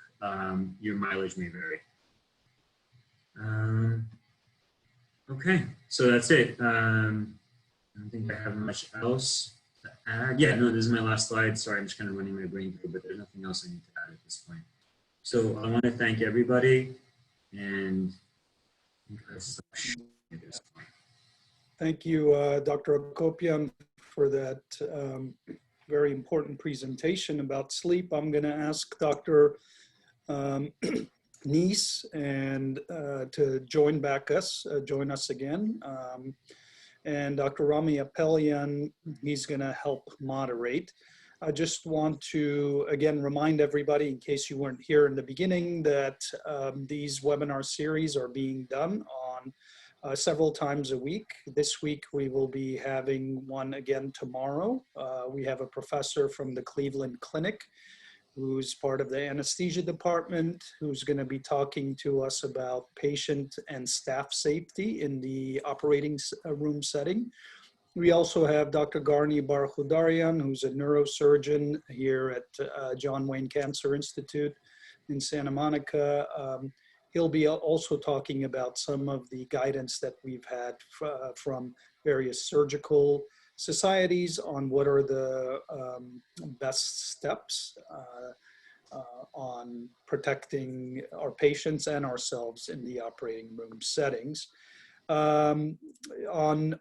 Speaker 3: Your mileage may vary. Okay, so that's it. I don't think I have much else to add. Yeah, no, this is my last slide. Sorry, I'm just kind of running my brain through, but there's nothing else I need to add at this point. So I want to thank everybody, and
Speaker 1: thank you, Dr. Akopian, for that very important presentation about sleep. I'm going to ask Dr. Nies and to join us again. And Dr. Rami Apolalypse, he's going to help moderate. I just want to, again, remind everybody, in case you weren't here in the beginning, that these webinar series are being done on several times a week. This week, we will be having one again tomorrow. We have a professor from the Cleveland Clinic who's part of the anesthesia department, who's going to be talking to us about patient and staff safety in the operating room setting. We also have Dr. Garni Barkhudarian, who's a neurosurgeon here at John Wayne Cancer Institute in Santa Monica. He'll be also talking about some of the guidance that we've had from various surgical societies on what are the best steps on protecting our patients and ourselves in the operating room settings. On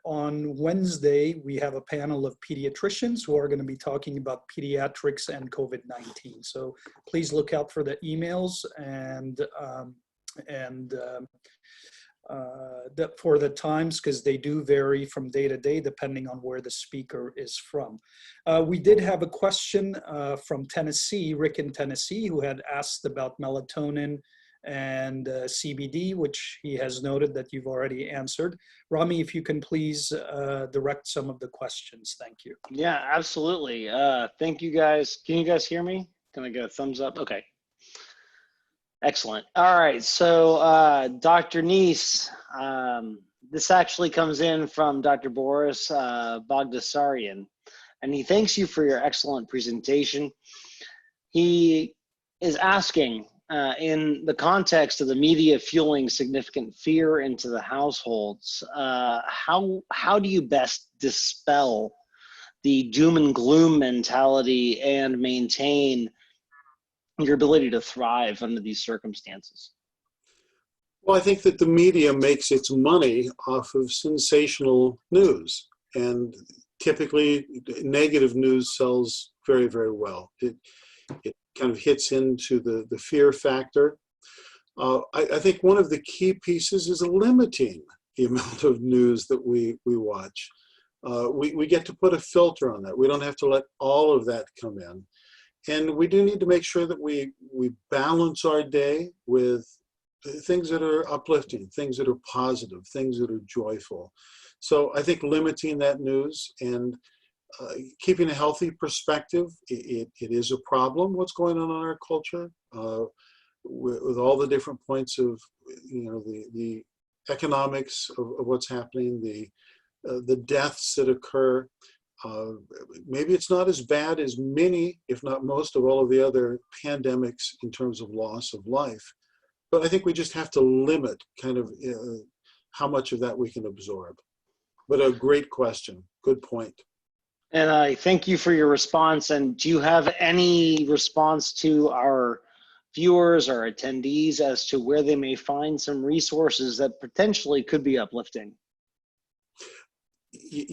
Speaker 1: Wednesday, we have a panel of pediatricians who are going to be talking about pediatrics and COVID-19. So please look out for the emails and for the times, because they do vary from day to day depending on where the speaker is from. We did have a question from Tennessee, Rick in Tennessee, who had asked about melatonin and CBD, which he has noted that you've already answered. Rami, if you can please direct some of the questions. Thank you.
Speaker 4: Yeah, absolutely. Thank you guys. Can you guys hear me? Can I get a thumbs up? Okay. Excellent. All right. So Dr. Nies, this actually comes in from Dr. Boris Bogdasarian, and he thanks you for your excellent presentation. He is asking, in the context of the media fueling significant fear into the households, how do you best dispel the doom and gloom mentality and maintain your ability to thrive under these circumstances?
Speaker 2: Well, I think that the media makes its money off of sensational news, and typically negative news sells very, very well. It kind of hits into the fear factor. I think one of the key pieces is limiting the amount of news that we watch. We get to put a filter on that. We don't have to let all of that come in. And we do need to make sure that we balance our day with things that are uplifting, things that are positive, things that are joyful. So I think limiting that news and keeping a healthy perspective, it is a problem, what's going on in our culture, with all the different points of, the economics of what's happening, the deaths that occur. Maybe it's not as bad as many, if not most, of all of the other pandemics in terms of loss of life. But I think we just have to limit kind of how much of that we can absorb. But a great question. Good point.
Speaker 4: And I thank you for your response. And do you have any response to our viewers or attendees as to where they may find some resources that potentially could be uplifting?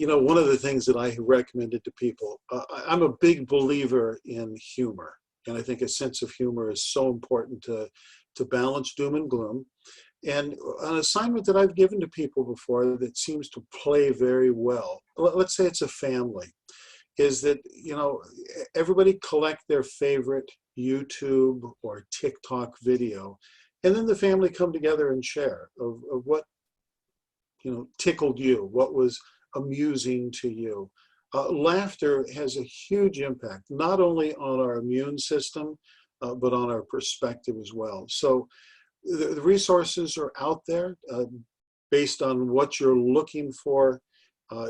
Speaker 2: One of the things that I recommended to people, I'm a big believer in humor. And I think a sense of humor is so important to balance doom and gloom. And an assignment that I've given to people before that seems to play very well, let's say it's a family, is that, everybody collect their favorite YouTube or TikTok video, and then the family come together and share of what, tickled you, what was amusing to you. Laughter has a huge impact, not only on our immune system, but on our perspective as well. So the resources are out there based on what you're looking for.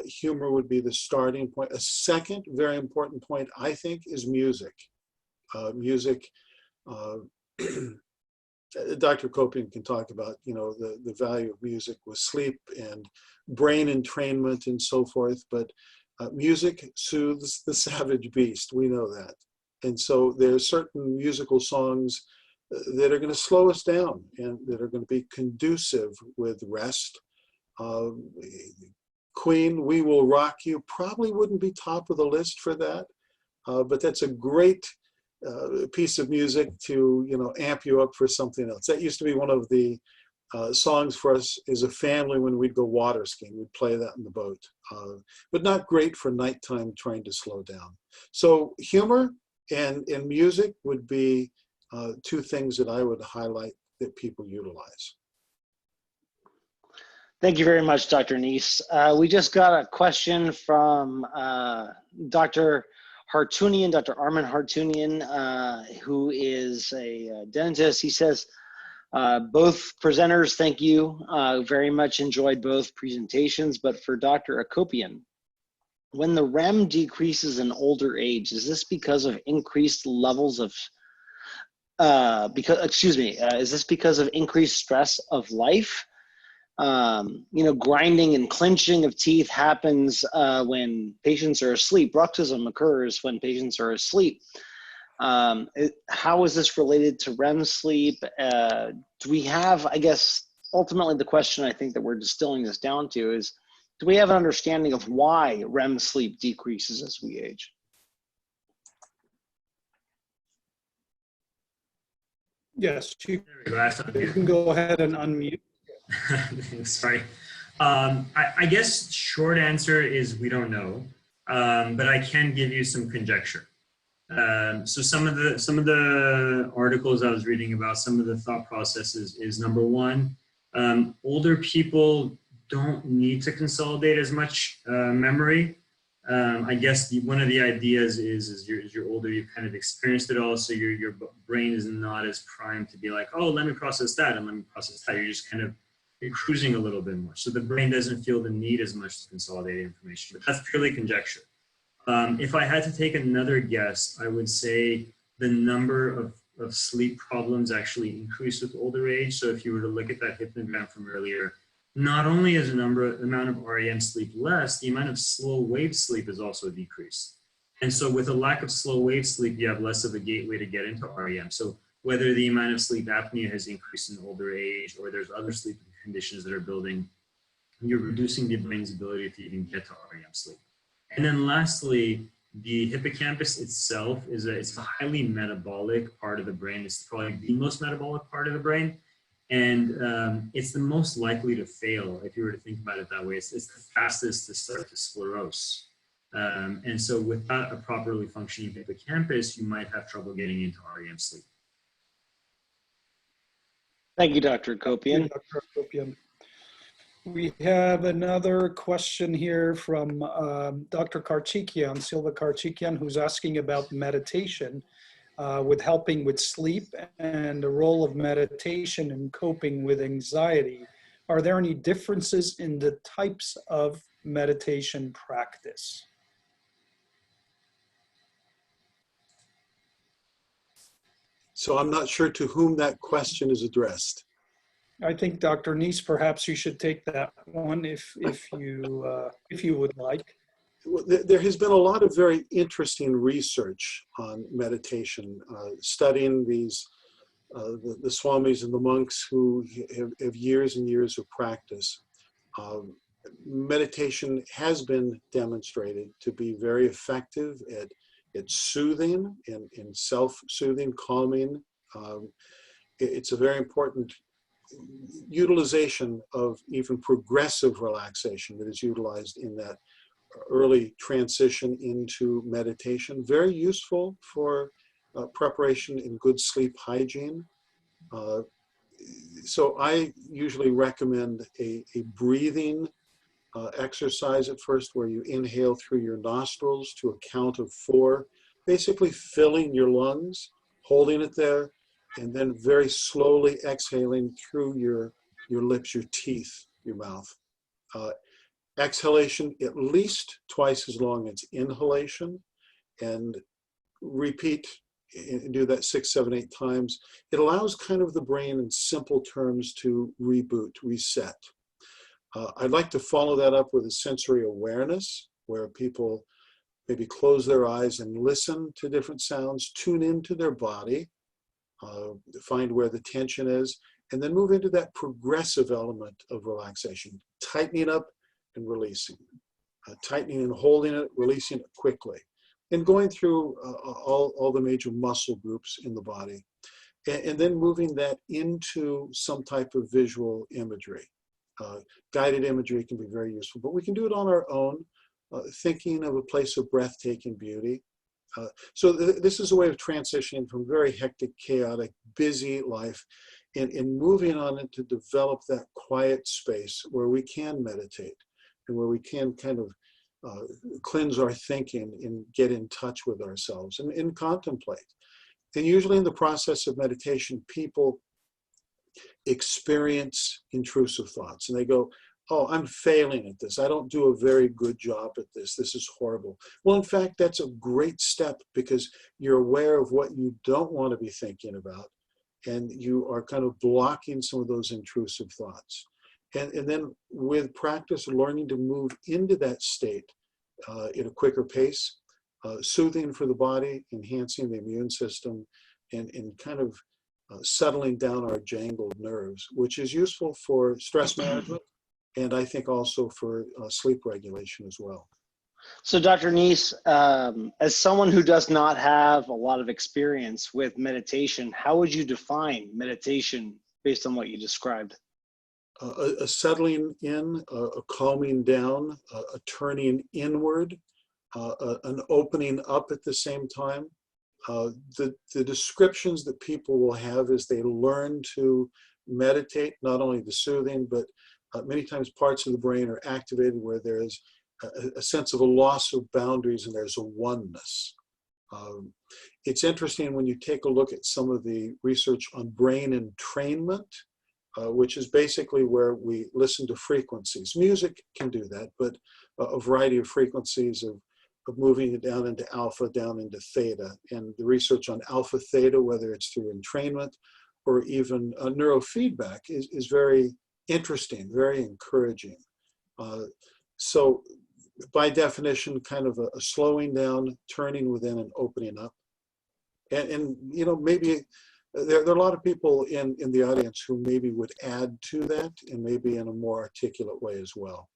Speaker 2: Humor would be the starting point. A second very important point, I think, is music. Music, Dr. Akopian can talk about, the value of music with sleep and brain entrainment and so forth, but music soothes the savage beast. We know that. And so there are certain musical songs that are going to slow us down and that are going to be conducive with rest. Queen, We Will Rock You probably wouldn't be top of the list for that, but that's a great piece of music to, amp you up for something else. That used to be one of the songs for us as a family when we'd go water skiing. We'd play that in the boat, but not great for nighttime trying to slow down. So humor and music would be two things that I would highlight that people utilize.
Speaker 4: Thank you very much, Dr. Nies. We just got a question from Dr. Hartunian, Dr. Armin Hartunian, who is a dentist. He says, both presenters, thank you. Very much enjoyed both presentations, but for Dr. Akopian, when the REM decreases in older age, is this because of increased levels of, is this because of increased stress of life? Grinding and clenching of teeth happens when patients are asleep. Bruxism occurs when patients are asleep. How is this related to REM sleep? Do we have, I guess, ultimately the question I think that we're distilling this down to is, do we have an understanding of why REM sleep decreases as we age?
Speaker 1: Yes, you can go ahead and unmute.
Speaker 3: Sorry. I guess short answer is we don't know, but I can give you some conjecture. So some of the articles I was reading about, some of the thought processes is number one, older people don't need to consolidate as much memory. I guess one of the ideas is you're older, you've kind of experienced it all, so your brain is not as primed to be like, oh, let me process that and let me process that. You're just kind of cruising a little bit more. So the brain doesn't feel the need as much to consolidate information, but that's purely conjecture. If I had to take another guess, I would say the number of sleep problems actually increase with older age. So if you were to look at that hypnogram from earlier, not only is the amount of REM sleep less, the amount of slow wave sleep is also decreased. And so with a lack of slow wave sleep, you have less of a gateway to get into REM. So whether the amount of sleep apnea has increased in older age or there's other sleep conditions that are building, you're reducing the brain's ability to even get to REM sleep. And then lastly, the hippocampus itself it's a highly metabolic part of the brain. It's probably the most metabolic part of the brain. And it's the most likely to fail if you were to think about it that way. It's the fastest to start to sclerose. And so without a properly functioning hippocampus, you might have trouble getting into REM sleep.
Speaker 4: Thank you, Dr. Akopian.
Speaker 1: Dr. Akopian. We have another question here from Dr. Karchikian, Silva Karchikian, who's asking about meditation with helping with sleep and the role of meditation in coping with anxiety. Are there any differences in the types of meditation practice?
Speaker 2: So I'm not sure to whom that question is addressed.
Speaker 1: I think Dr. Nies, perhaps you should take that one if you would like.
Speaker 2: There has been a lot of very interesting research on meditation, studying these the swamis and the monks who have years and years of practice. Meditation has been demonstrated to be very effective at soothing and self-soothing, calming. It's a very important utilization of even progressive relaxation that is utilized in that early transition into meditation. Very useful for preparation in good sleep hygiene. So I usually recommend a breathing exercise at first, where you inhale through your nostrils to a count of 4, basically filling your lungs, holding it there, and then very slowly exhaling through your lips, your teeth, your mouth. Exhalation at least twice as long as inhalation, and repeat and do that 6, 7, 8 times. It allows kind of the brain in simple terms to reboot, reset. I'd like to follow that up with a sensory awareness, where people maybe close their eyes and listen to different sounds, tune into their body, find where the tension is, and then move into that progressive element of relaxation, tightening up and releasing, tightening and holding it, releasing it quickly. and going through all the major muscle groups in the body, and then moving that into some type of visual imagery. Guided imagery can be very useful, but we can do it on our own, thinking of a place of breathtaking beauty. So this is a way of transitioning from very hectic, chaotic, busy life and moving on it to develop that quiet space where we can meditate and where we can kind of cleanse our thinking and get in touch with ourselves and contemplate. And usually in the process of meditation, people experience intrusive thoughts and they go, oh, I'm failing at this. I don't do a very good job at this. This is horrible. Well, in fact, that's a great step because you're aware of what you don't want to be thinking about, and you are kind of blocking some of those intrusive thoughts. And then with practice, learning to move into that state in a quicker pace, soothing for the body, enhancing the immune system, and kind of settling down our jangled nerves, which is useful for stress management. And I think also for sleep regulation as well.
Speaker 4: So Dr. Nies, as someone who does not have a lot of experience with meditation, how would you define meditation based on what you described?
Speaker 2: A settling in, a calming down, a turning inward, an opening up at the same time. The descriptions that people will have as they learn to meditate, not only the soothing, but many times parts of the brain are activated where there is a sense of a loss of boundaries and there's a oneness. It's interesting when you take a look at some of the research on brain entrainment, which is basically where we listen to frequencies. Music can do that, but a variety of frequencies of moving it down into alpha, down into theta. And the research on alpha theta, whether it's through entrainment or even neurofeedback, is very interesting, very encouraging. So by definition, kind of a slowing down, turning within and opening up. And you know, maybe there are a lot of people in the audience who maybe would add to that and maybe in a more articulate way as well.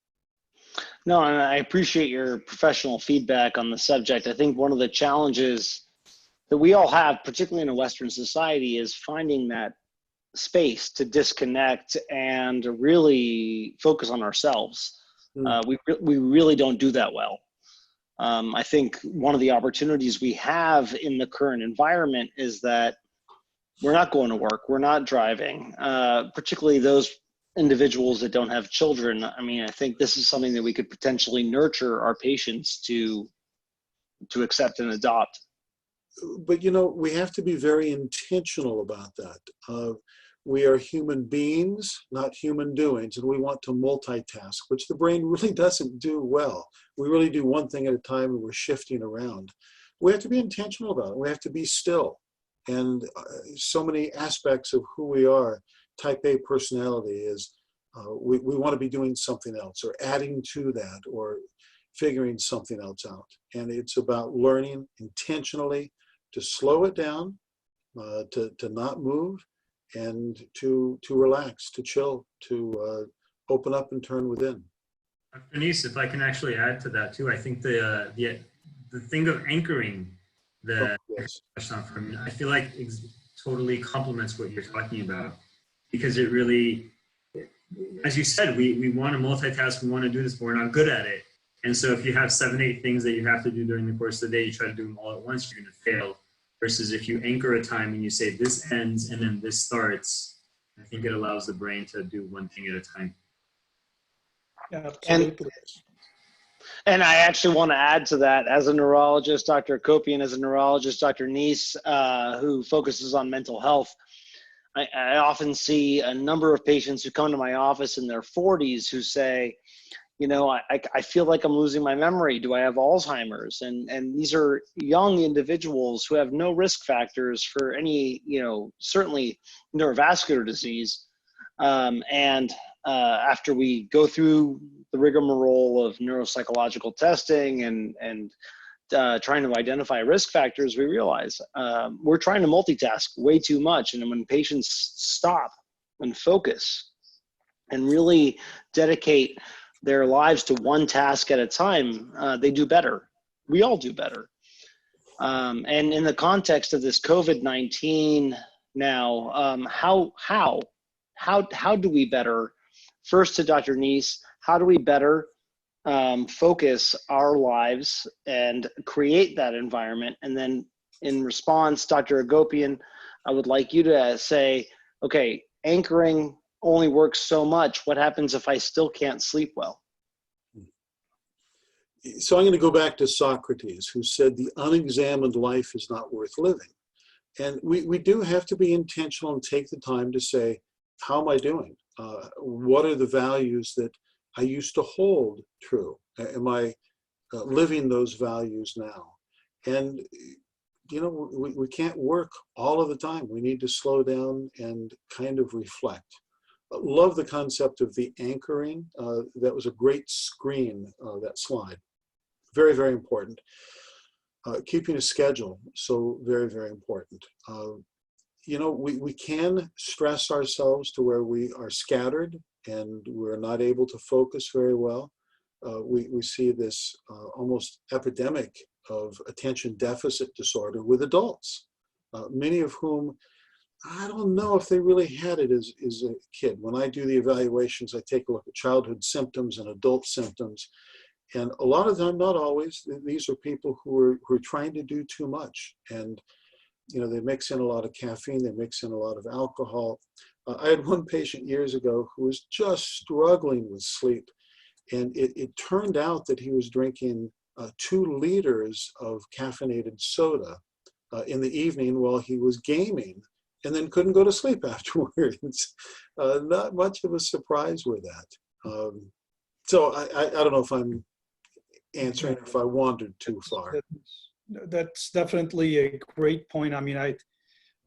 Speaker 4: No, and I appreciate your professional feedback on the subject. I think one of the challenges that we all have, particularly in a Western society, is finding that space to disconnect and really focus on ourselves. We really don't do that well. I think one of the opportunities we have in the current environment is that we're not going to work, we're not driving, particularly those individuals that don't have children. I mean, I think this is something that we could potentially nurture our patients to accept and adopt.
Speaker 2: But you know, we have to be very intentional about that. We are human beings, not human doings, and we want to multitask, which the brain really doesn't do well. We really do one thing at a time and we're shifting around. We have to be intentional about it. We have to be still. And so many aspects of who we are, type A personality is, we want to be doing something else or adding to that or figuring something else out. And it's about learning intentionally to slow it down, to not move, and to relax, to chill, to open up and turn within.
Speaker 3: Dr. Nies, if I can actually add to that too, I think the thing of anchoring the question, I feel like it totally complements what you're talking about, because it really, as you said, we want to multitask, we want to do this, but we're not good at it. And so if you have 7, 8 things that you have to do during the course of the day, you try to do them all at once, you're going to fail. Versus if you anchor a time and you say this ends and then this starts, I think it allows the brain to do one thing at a time.
Speaker 1: Yeah, absolutely.
Speaker 4: And I actually want to add to that, as a neurologist, Dr. Akopian, as a neurologist, Dr. Nies, who focuses on mental health, I often see a number of patients who come to my office in their 40s who say, you know, I feel like I'm losing my memory. Do I have Alzheimer's? And these are young individuals who have no risk factors for any, you know, certainly neurovascular disease. After we go through the rigmarole of neuropsychological testing and trying to identify risk factors, we realize we're trying to multitask way too much. And when patients stop and focus and really dedicate their lives to one task at a time, they do better. We all do better. And in the context of this COVID-19 now, how do we better, first to Dr. Nies, how do we better focus our lives and create that environment? And then in response, Dr. Akopian, I would like you to say, okay, anchoring only works so much. What happens if I still can't sleep well?
Speaker 2: So I'm going to go back to Socrates, who said the unexamined life is not worth living. And we do have to be intentional and take the time to say, how am I doing? What are the values that I used to hold true? Am I living those values now? And, you know, we can't work all of the time. We need to slow down and kind of reflect. Love the concept of the anchoring. That was a great screen, that slide. Very, very important. Keeping a schedule, so very, very important. You know, we can stress ourselves to where we are scattered and we're not able to focus very well. We see this almost epidemic of attention deficit disorder with adults, many of whom, I don't know if they really had it as a kid. When I do the evaluations, I take a look at childhood symptoms and adult symptoms. And a lot of them, not always, these are people who are trying to do too much. And, you know, they mix in a lot of caffeine, they mix in a lot of alcohol. I had one patient years ago who was just struggling with sleep. And it turned out that he was drinking 2 liters of caffeinated soda in the evening while he was gaming, and then couldn't go to sleep afterwards. Not much of a surprise with that. So I don't know if I'm answering, if I wandered too far.
Speaker 1: That's definitely a great point. I mean,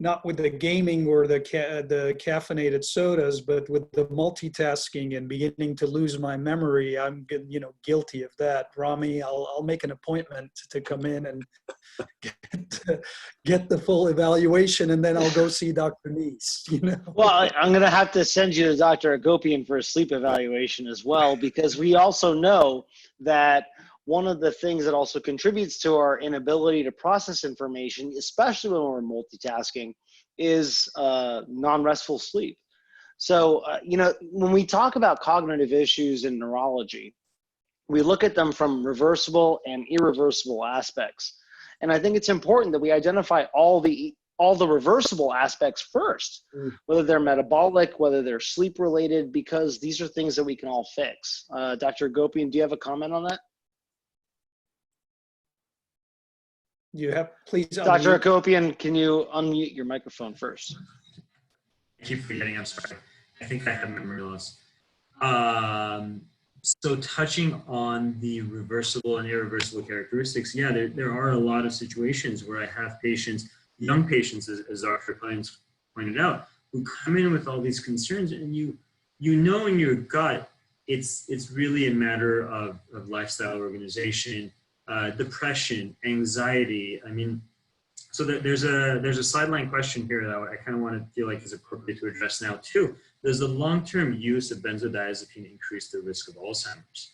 Speaker 1: not with the gaming or the caffeinated sodas, but with the multitasking and beginning to lose my memory, I'm, you know, guilty of that. Rami, I'll make an appointment to come in and get the full evaluation, and then I'll go see Dr. Nies, you know.
Speaker 4: Well, I'm going to have to send you to Dr. Akopian for a sleep evaluation as well, because we also know that one of the things that also contributes to our inability to process information, especially when we're multitasking, is non-restful sleep. So, you know, when we talk about cognitive issues in neurology, we look at them from reversible and irreversible aspects. And I think it's important that we identify all the reversible aspects first, whether they're metabolic, whether they're sleep related, because these are things that we can all fix. Dr. Akopian, do you have a comment on that?
Speaker 1: You have, please.
Speaker 4: Dr. Akopian, can you unmute your microphone first?
Speaker 3: I keep forgetting, I'm sorry. I think I have memory loss. So touching on the reversible and irreversible characteristics, yeah, there are a lot of situations where I have patients, young patients, as Dr. Kleins pointed out, who come in with all these concerns, and you know in your gut, it's really a matter of lifestyle organization, depression, anxiety. I mean, so there's a sideline question here that I kind of want to feel like is appropriate to address now too. Does the long-term use of benzodiazepine increase the risk of Alzheimer's?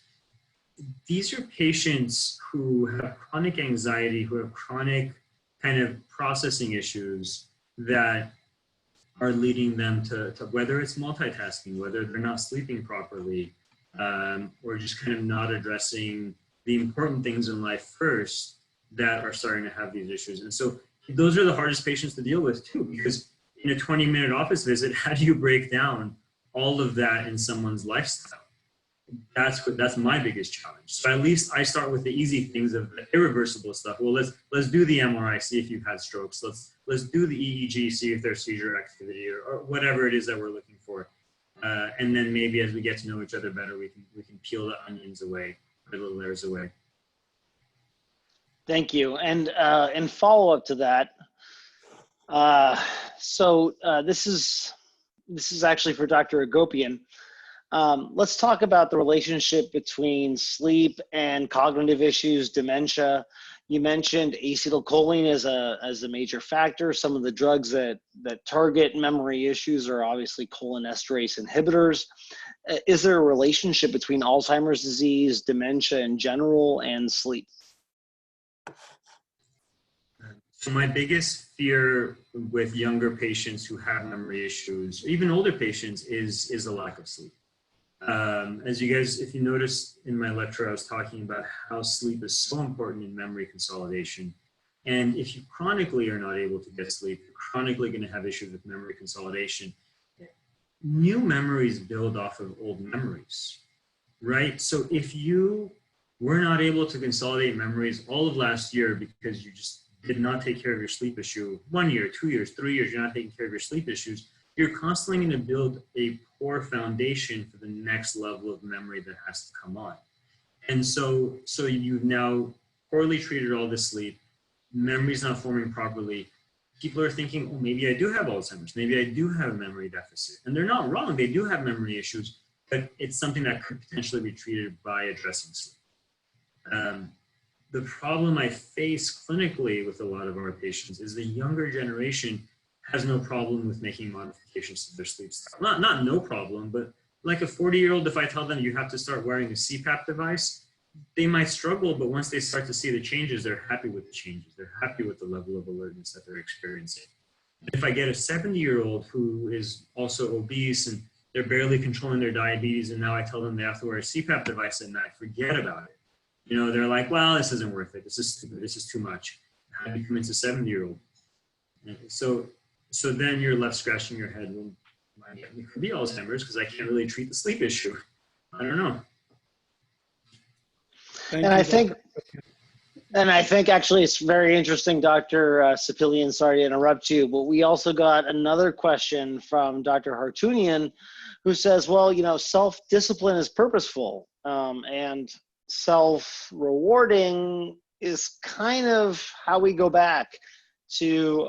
Speaker 3: These are patients who have chronic anxiety, who have chronic kind of processing issues that are leading them to whether it's multitasking, whether they're not sleeping properly, or just kind of not addressing the important things in life first, that are starting to have these issues. And so those are the hardest patients to deal with too, because in a 20-minute office visit, how do you break down all of that in someone's lifestyle? That's my biggest challenge. So at least I start with the easy things of the irreversible stuff. Well, let's do the MRI, see if you've had strokes. Let's do the EEG, see if there's seizure activity or whatever it is that we're looking for. And then maybe as we get to know each other better, we can peel the onions away, the little layers away.
Speaker 4: Thank you. And in follow up to that, this is actually for Dr. Akopian. Let's talk about the relationship between sleep and cognitive issues, dementia. You mentioned acetylcholine as a major factor. Some of the drugs that target memory issues are obviously cholinesterase inhibitors. Is there a relationship between Alzheimer's disease, dementia in general, and sleep?
Speaker 3: So my biggest fear with younger patients who have memory issues, even older patients, is a lack of sleep. As you guys, if you noticed in my lecture, I was talking about how sleep is so important in memory consolidation. And if you chronically are not able to get sleep, you're chronically going to have issues with memory consolidation. New memories build off of old memories, right? So if you were not able to consolidate memories all of last year because you just did not take care of your sleep issue, 1 year, 2 years, 3 years, you're not taking care of your sleep issues, you're constantly going to build a poor foundation for the next level of memory that has to come on. And so you've now poorly treated all this sleep, memory's not forming properly. People are thinking, oh, maybe I do have Alzheimer's, maybe I do have a memory deficit. And they're not wrong, they do have memory issues, but it's something that could potentially be treated by addressing sleep. The problem I face clinically with a lot of our patients is the younger generation has no problem with making modifications to their sleep style. Not no problem, but like a 40-year-old, if I tell them you have to start wearing a CPAP device, they might struggle, but once they start to see the changes, they're happy with the changes. They're happy with the level of alertness that they're experiencing. If I get a 70-year-old who is also obese and they're barely controlling their diabetes, and now I tell them they have to wear a CPAP device at night, forget about it. You know, they're like, well, this isn't worth it. This is stupid. This is too much. How do you convince a 70-year-old? So then you're left scratching your head. Well, it could be Alzheimer's because I can't really treat the sleep issue. I don't know.
Speaker 4: I think actually it's very interesting, Dr. Sapilian, sorry to interrupt you, but we also got another question from Dr. Hartunian who says, well, you know, self-discipline is purposeful and self-rewarding is kind of how we go back to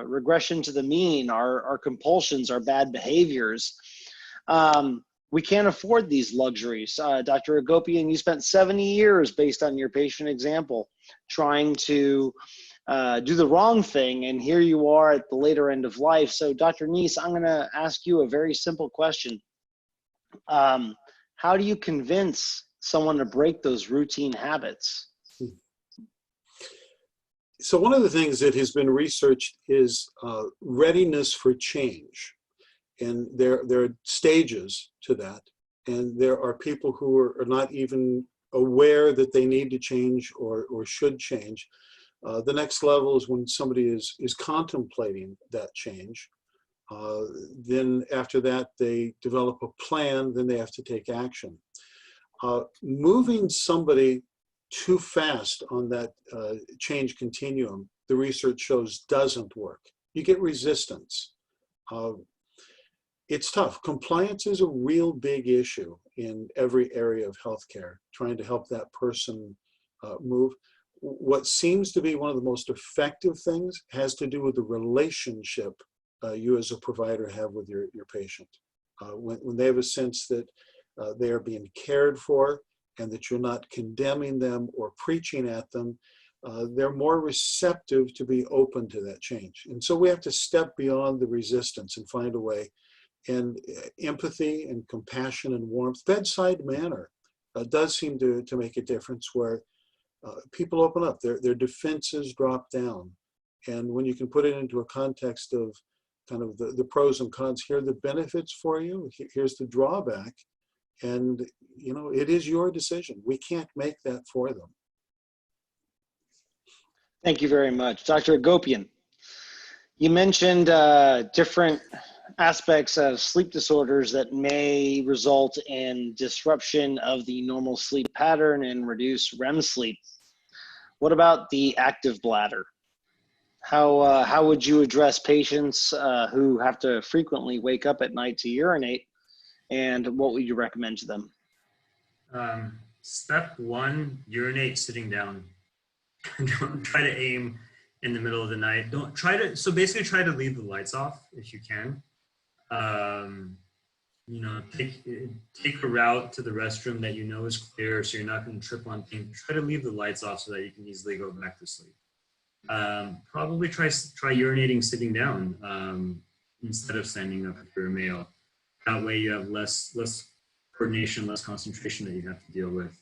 Speaker 4: regression to the mean, our compulsions, our bad behaviors. We can't afford these luxuries. Dr. Akopian, you spent 70 years based on your patient example trying to do the wrong thing, and here you are at the later end of life. So Dr. Nies, I'm gonna ask you a very simple question. How do you convince someone to break those routine habits?
Speaker 2: So one of the things that has been researched is readiness for change. And there are stages to that. And there are people who are not even aware that they need to change or should change. The next level is when somebody is contemplating that change. Then after that, they develop a plan, then they have to take action. Moving somebody too fast on that change continuum, the research shows doesn't work. You get resistance. It's tough. Compliance is a real big issue in every area of healthcare, trying to help that person move. What seems to be one of the most effective things has to do with the relationship you as a provider have with your patient. When they have a sense that they are being cared for and that you're not condemning them or preaching at them, they're more receptive to be open to that change. And so we have to step beyond the resistance and find a way. And empathy and compassion and warmth, bedside manner does seem to make a difference where people open up, their defenses drop down. And when you can put it into a context of kind of the pros and cons, here are the benefits for you, here's the drawback. And, you know, it is your decision. We can't make that for them.
Speaker 4: Thank you very much. Dr. Akopian, you mentioned different aspects of sleep disorders that may result in disruption of the normal sleep pattern and reduce REM sleep. What about the active bladder? How would you address patients who have to frequently wake up at night to urinate, and what would you recommend to them?
Speaker 3: Step one, urinate sitting down. Don't try to aim in the middle of the night. So basically try to leave the lights off if you can. You know, take a route to the restroom that you know is clear, so you're not going to trip on things. Try to leave the lights off so that you can easily go back to sleep. Probably try urinating sitting down instead of standing up if you're a male. That way you have less coordination, less concentration that you have to deal with.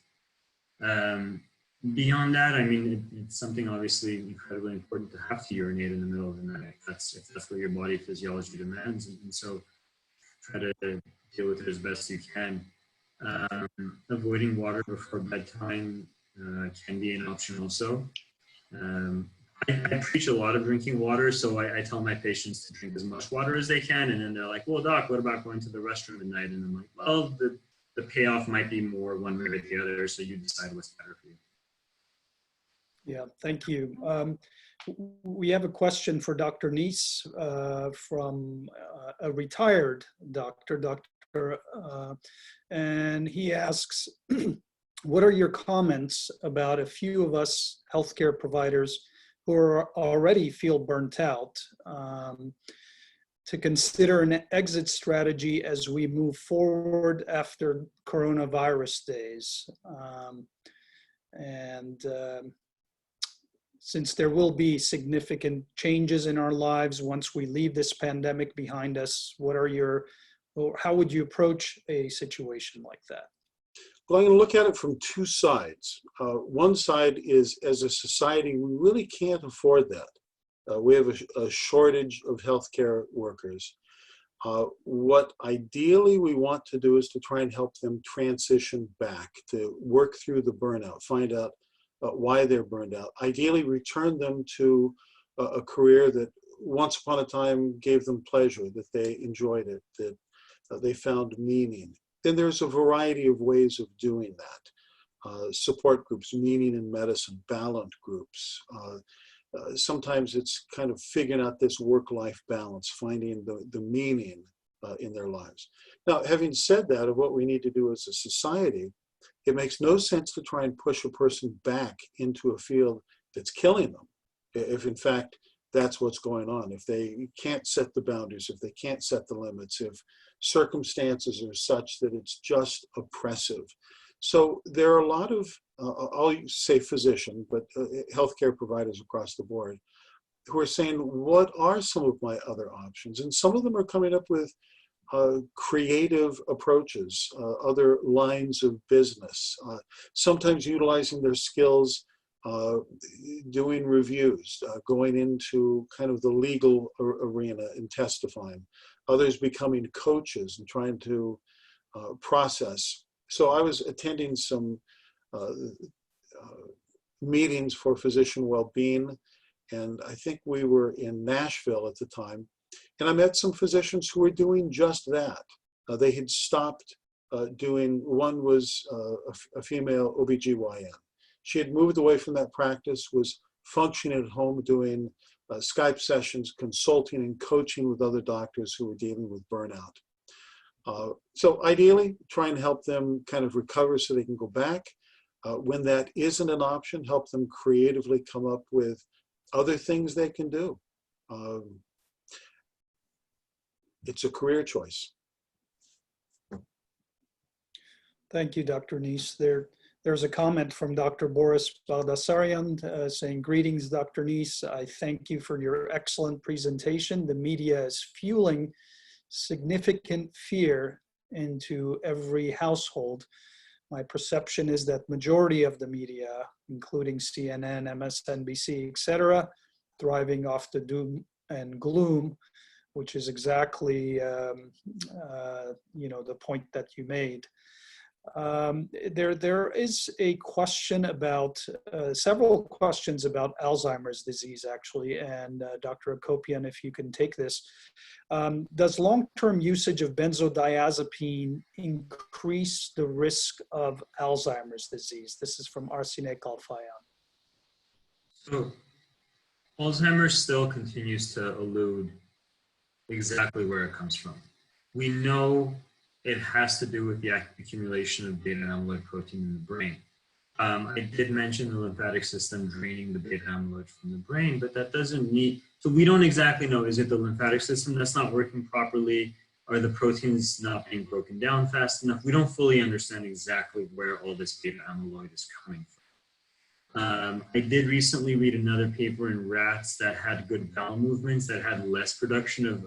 Speaker 3: Beyond that, I mean, it's something obviously incredibly important to have to urinate in the middle of the night. If that's what your body physiology demands. And so try to deal with it as best you can. Avoiding water before bedtime can be an option also. I preach a lot of drinking water, so I tell my patients to drink as much water as they can, and then they're like, well, doc, what about going to the restroom at night? And I'm like, well, the payoff might be more one way or the other, so you decide what's better for you.
Speaker 1: Yeah, thank you. We have a question for Dr. Nies from a retired doctor, and he asks, what are your comments about a few of us healthcare providers who are already feel burnt out to consider an exit strategy as we move forward after coronavirus days? Since there will be significant changes in our lives once we leave this pandemic behind us, how would you approach a situation like that?
Speaker 2: Well, I'm going to look at it from two sides. One side is, as a society, we really can't afford that. We have a shortage of healthcare workers. What ideally we want to do is to try and help them transition back, to work through the burnout, find out why they're burned out. Ideally, return them to a career that once upon a time gave them pleasure, that they enjoyed it, that they found meaning. Then there's a variety of ways of doing that. Support groups, meaning in medicine, balance groups. Sometimes it's kind of figuring out this work-life balance, finding the meaning in their lives. Now, having said that, of what we need to do as a society, it makes no sense to try and push a person back into a field that's killing them, if in fact that's what's going on. If they can't set the boundaries, if they can't set the limits, if circumstances are such that it's just oppressive. So there are a lot of, I'll say physician, but healthcare providers across the board who are saying, what are some of my other options? And some of them are coming up with creative approaches, other lines of business, sometimes utilizing their skills, doing reviews, going into kind of the legal arena and testifying, others becoming coaches and trying to process. So I was attending some meetings for physician well-being, and I think we were in Nashville at the time. And I met some physicians who were doing just that. They had stopped doing, one was a female OBGYN. She had moved away from that practice, was functioning at home doing Skype sessions, consulting and coaching with other doctors who were dealing with burnout. So ideally, try and help them kind of recover so they can go back. When that isn't an option, help them creatively come up with other things they can do. It's a career choice.
Speaker 1: Thank you, Dr. Nies. There's a comment from Dr. Boris Baldasarian saying, greetings, Dr. Nies. I thank you for your excellent presentation. The media is fueling significant fear into every household. My perception is that majority of the media, including CNN, MSNBC, etc., thriving off the doom and gloom, which is exactly the point that you made. There is a question about, several questions about Alzheimer's disease, actually, and Dr. Akopian, if you can take this. Does long-term usage of benzodiazepine increase the risk of Alzheimer's disease? This is from Arsine Kalfayan.
Speaker 3: So Alzheimer's still continues to elude exactly where it comes from. We know it has to do with the accumulation of beta amyloid protein in the brain. I did mention the lymphatic system draining the beta amyloid from the brain, but that doesn't mean, so we don't exactly know, is it the lymphatic system that's not working properly? Are the proteins not being broken down fast enough? We don't fully understand exactly where all this beta amyloid is coming from. I did recently read another paper in rats that had good bowel movements, that had less production of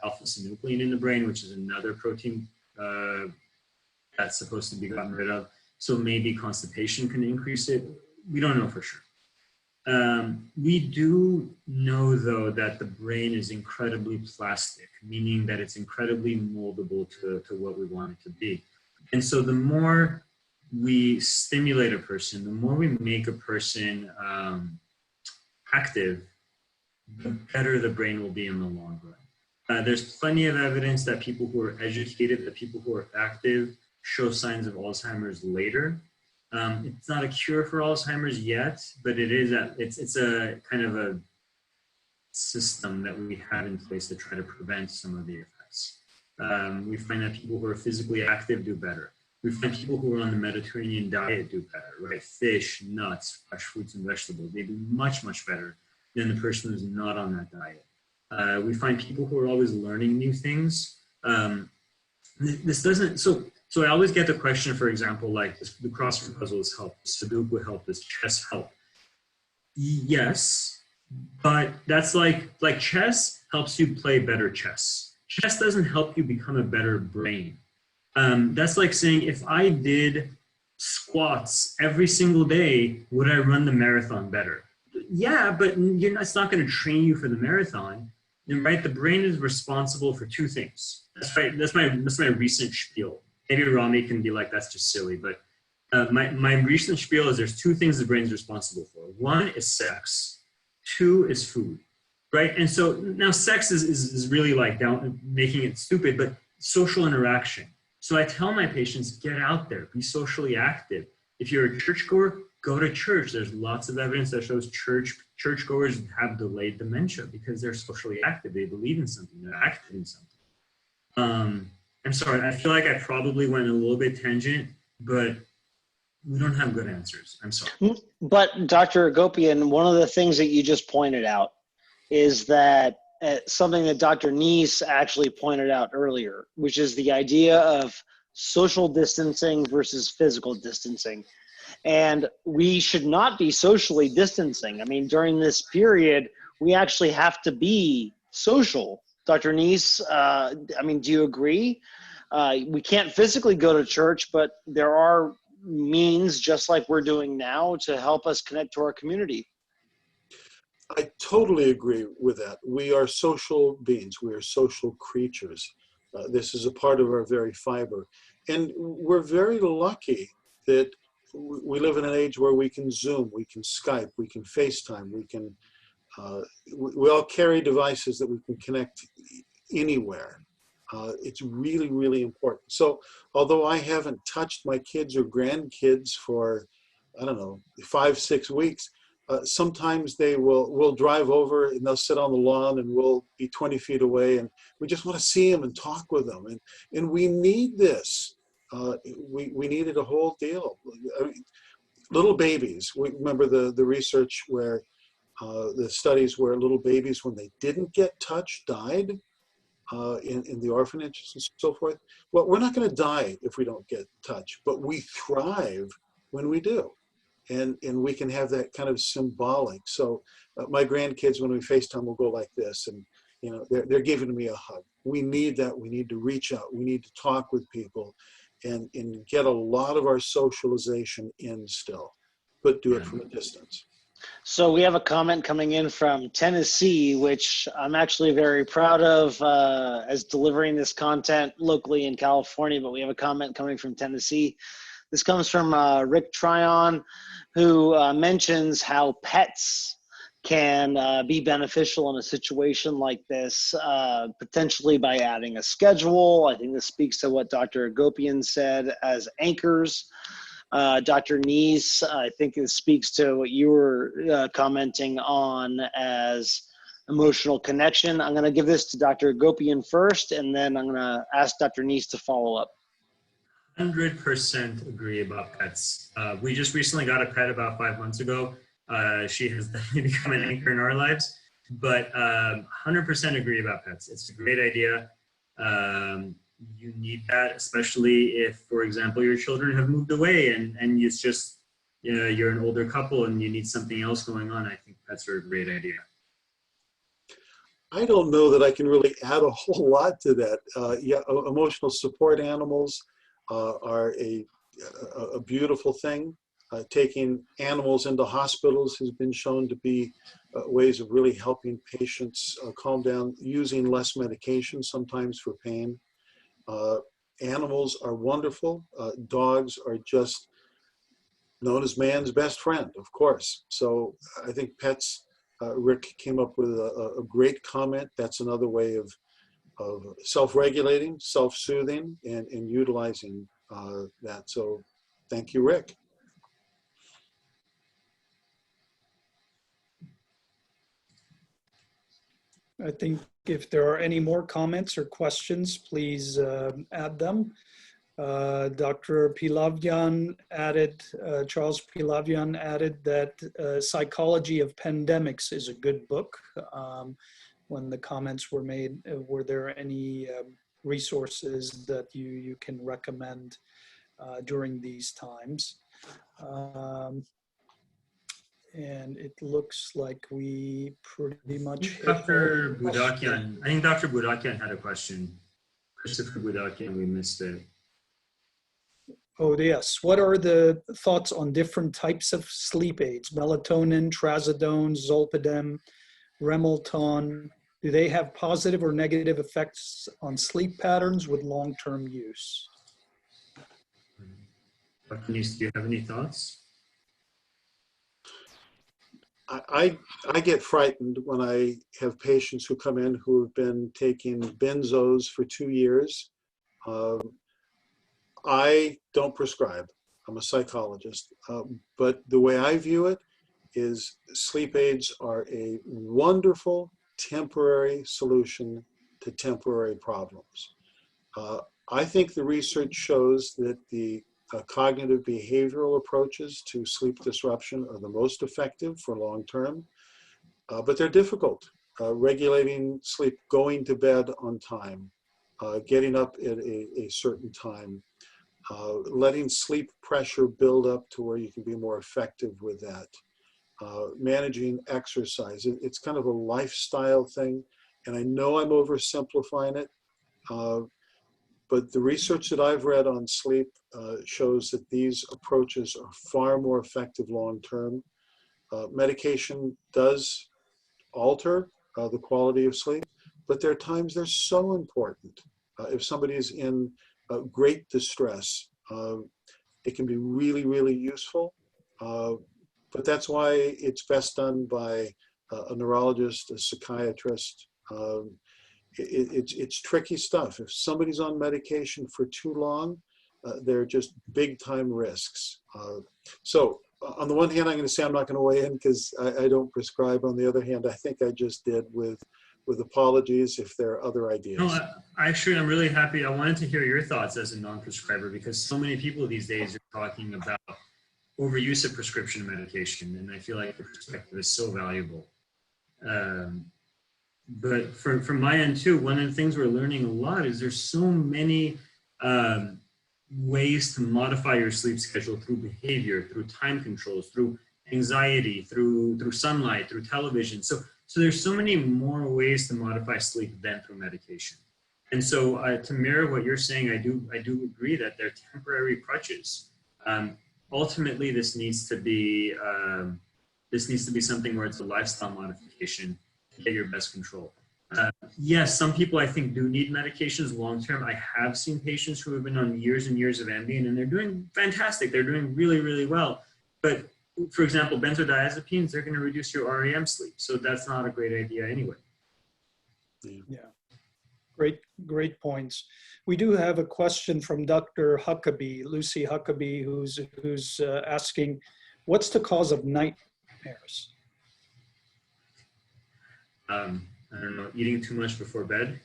Speaker 3: alpha-synuclein in the brain, which is another protein that's supposed to be gotten rid of. So maybe constipation can increase it. we don't know for sure. We do know, though, that the brain is incredibly plastic, meaning that it's incredibly moldable to what we want it to be. And so the more we stimulate a person, the more we make a person active, the better the brain will be in the long run. There's plenty of evidence that people who are educated, that people who are active, show signs of Alzheimer's later. It's not a cure for Alzheimer's yet, but it is it's a kind of a system that we have in place to try to prevent some of the effects. We find that people who are physically active do better. We find people who are on the Mediterranean diet do better, right? Fish, nuts, fresh fruits and vegetables, they do much, much better than the person who's not on that diet. We find people who are always learning new things. This doesn't, so I always get the question, for example, like the crossword puzzles help, Sudoku help, does chess help? Yes, but that's like chess helps you play better chess. Chess doesn't help you become a better brain. That's like saying, if I did squats every single day, would I run the marathon better? Yeah, but it's not going to train you for the marathon. And right, the brain is responsible for two things. That's right. That's my recent spiel. Maybe Rami can be like, that's just silly, but my recent spiel is there's two things the brain is responsible for. One is sex, two is food, right? And so now sex is really like making it stupid, but social interaction. So I tell my patients, get out there, be socially active. If you're a churchgoer, go to church. There's lots of evidence that shows churchgoers have delayed dementia because they're socially active. They believe in something, they're active in something. I'm sorry, I feel like I probably went a little bit tangent, but we don't have good answers. I'm sorry.
Speaker 4: But Dr. Akopian, one of the things that you just pointed out is that something that Dr. Nies actually pointed out earlier, which is the idea of social distancing versus physical distancing. And we should not be socially distancing. I mean, during this period, we actually have to be social. Dr. Nies, I mean, do you agree? We can't physically go to church, but there are means, just like we're doing now, to help us connect to our community.
Speaker 2: I totally agree with that. We are social beings. We are social creatures. This is a part of our very fiber. And we're very lucky that we live in an age where we can Zoom, we can Skype, we can FaceTime, we all carry devices that we can connect anywhere. It's really, really important. So although I haven't touched my kids or grandkids for, I don't know, 5-6 weeks, sometimes we'll drive over and they'll sit on the lawn and we'll be 20 feet away and we just want to see them and talk with them. And we need this. We needed a whole deal. I mean, little babies, we remember the research where the studies where little babies, when they didn't get touched, died in the orphanages and so forth. Well, we're not going to die if we don't get touched, but we thrive when we do. And we can have that kind of symbolic. So my grandkids, when we FaceTime, will go like this, and they're giving me a hug. We need that. We need to reach out. We need to talk with people, and get a lot of our socialization in still, but do it from a distance.
Speaker 4: So we have a comment coming in from Tennessee, which I'm actually very proud of as delivering this content locally in California, but we have a comment coming from Tennessee. This comes from Rick Tryon, who mentions how pets can be beneficial in a situation like this, potentially by adding a schedule. I think this speaks to what Dr. Akopian said as anchors. Dr. Nies, I think it speaks to what you were commenting on as emotional connection. I'm going to give this to Dr. Akopian first, and then I'm going to ask Dr. Nies to follow up.
Speaker 3: 100% agree about pets. We just recently got a pet about 5 months ago. She has definitely become an anchor in our lives, but 100% agree about pets. It's a great idea. You need that, especially if, for example, your children have moved away and it's just, you're an older couple and you need something else going on. I think pets are a great idea.
Speaker 2: I don't know that I can really add a whole lot to that. Yeah, emotional support animals are a beautiful thing. Taking animals into hospitals has been shown to be ways of really helping patients calm down, using less medication sometimes for pain. Animals are wonderful. Dogs are just known as man's best friend, of course. So I think pets, Rick came up with a great comment. That's another way of self-regulating, self-soothing, and utilizing that. So thank you, Rick.
Speaker 1: I think if there are any more comments or questions, please add them. Dr. Pilavyan added, Charles Pilavyan added that Psychology of Pandemics is a good book. When the comments were made, were there any resources that you can recommend during these times? And it looks like we pretty much hit
Speaker 3: Dr. Budakian, I think Dr. Budakian had a question. Christopher Budakian, we missed it.
Speaker 1: Oh, yes. What are the thoughts on different types of sleep aids? Melatonin, trazodone, zolpidem, Remilton. Do they have positive or negative effects on sleep patterns with long-term use?
Speaker 3: Dr. Nies, do you have any thoughts?
Speaker 2: I get frightened when I have patients who come in who have been taking benzos for 2 years. I don't prescribe. I'm a psychologist. But the way I view it is sleep aids are a wonderful temporary solution to temporary problems. I think the research shows that the cognitive behavioral approaches to sleep disruption are the most effective for long term, but they're difficult. Regulating sleep, going to bed on time, getting up at a certain time, letting sleep pressure build up to where you can be more effective with that, managing exercise. It's kind of a lifestyle thing, and I know I'm oversimplifying it, but the research that I've read on sleep shows that these approaches are far more effective long-term. Medication does alter the quality of sleep, but there are times they're so important. If somebody is in great distress, it can be really, really useful. But that's why it's best done by a neurologist, a psychiatrist. It's tricky stuff. If somebody's on medication for too long, they're just big time risks. So on the one hand, I'm going to say I'm not going to weigh in because I don't prescribe. On the other hand, I think I just did with apologies if there are other ideas.
Speaker 3: No, actually, I'm really happy. I wanted to hear your thoughts as a non-prescriber because so many people these days are talking about overuse of prescription medication, and I feel like your perspective is so valuable. But from my end too, one of the things we're learning a lot is there's so many ways to modify your sleep schedule through behavior, through time controls, through anxiety, through sunlight, through television. So there's so many more ways to modify sleep than through medication. And so to mirror what you're saying, I do agree that they're temporary crutches. Ultimately, this needs to be something where it's a lifestyle modification to get your best control. Yes, some people I think do need medications long term. I have seen patients who have been on years and years of Ambien, and they're doing fantastic. They're doing really, really well. But for example, benzodiazepines, they're going to reduce your REM sleep. So that's not a great idea anyway.
Speaker 1: Yeah, great points. We do have a question from Dr. Huckabee, Lucy Huckabee, who's asking, what's the cause of nightmares?
Speaker 3: I don't know, eating too much before bed.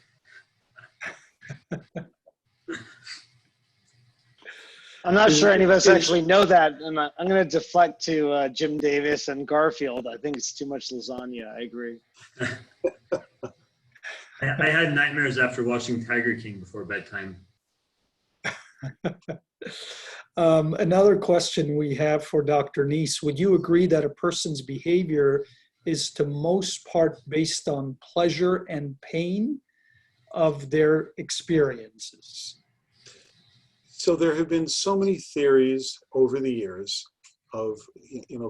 Speaker 4: I'm not sure any of us actually know that. And I'm going to deflect to Jim Davis and Garfield. I think it's too much lasagna. I agree.
Speaker 3: I had nightmares after watching Tiger King before bedtime.
Speaker 1: Another question we have for Dr. Nies. Would you agree that a person's behavior is to most part based on pleasure and pain of their experiences?
Speaker 2: So there have been so many theories over the years of,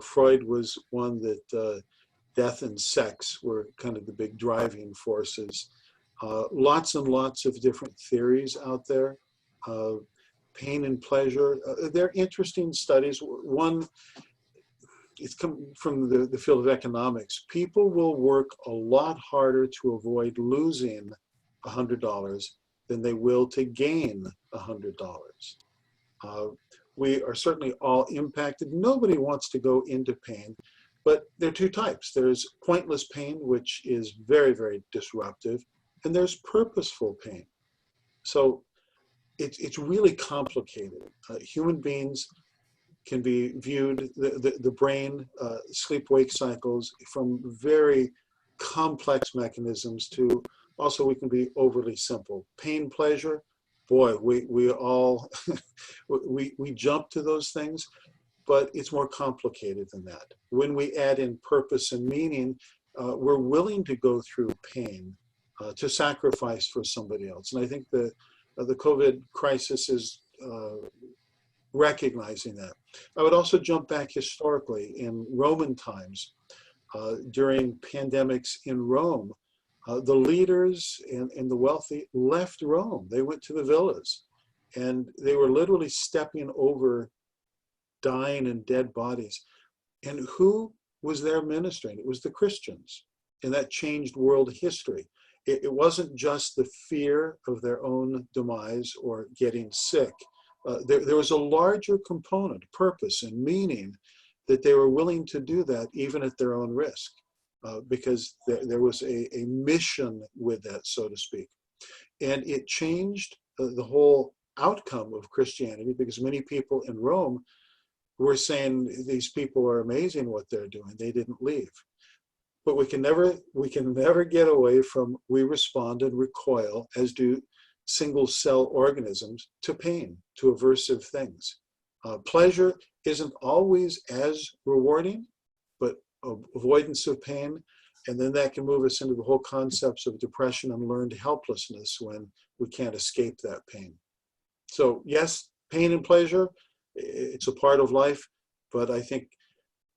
Speaker 2: Freud was one that death and sex were kind of the big driving forces. Lots and lots of different theories out there. Pain and pleasure. They're interesting studies. One, it's come from the field of economics. People will work a lot harder to avoid losing $100 than they will to gain $100. We are certainly all impacted. Nobody wants to go into pain, but there are two types. There's pointless pain, which is very, very disruptive, and there's purposeful pain. So it's really complicated. Human beings can be viewed, the brain, sleep-wake cycles, from very complex mechanisms to also we can be overly simple. Pain, pleasure, boy, we all, we jump to those things, but it's more complicated than that. When we add in purpose and meaning, we're willing to go through pain to sacrifice for somebody else. And I think the COVID crisis is recognizing that. I would also jump back historically in Roman times. During pandemics in Rome, the leaders and the wealthy left Rome. They went to the villas, and they were literally stepping over dying and dead bodies. And who was there ministering? It was the Christians, and that changed world history. It wasn't just the fear of their own demise or getting sick. There was a larger component, purpose and meaning, that they were willing to do that even at their own risk, because there was a mission with that, so to speak. And it changed the whole outcome of Christianity, because many people in Rome were saying, these people are amazing what they're doing. They didn't leave. But we can never get away from, we respond and recoil, as do single cell organisms, to pain, to aversive things. Pleasure isn't always as rewarding, but avoidance of pain, and then that can move us into the whole concepts of depression and learned helplessness when we can't escape that pain. So yes, pain and pleasure, it's a part of life, but I think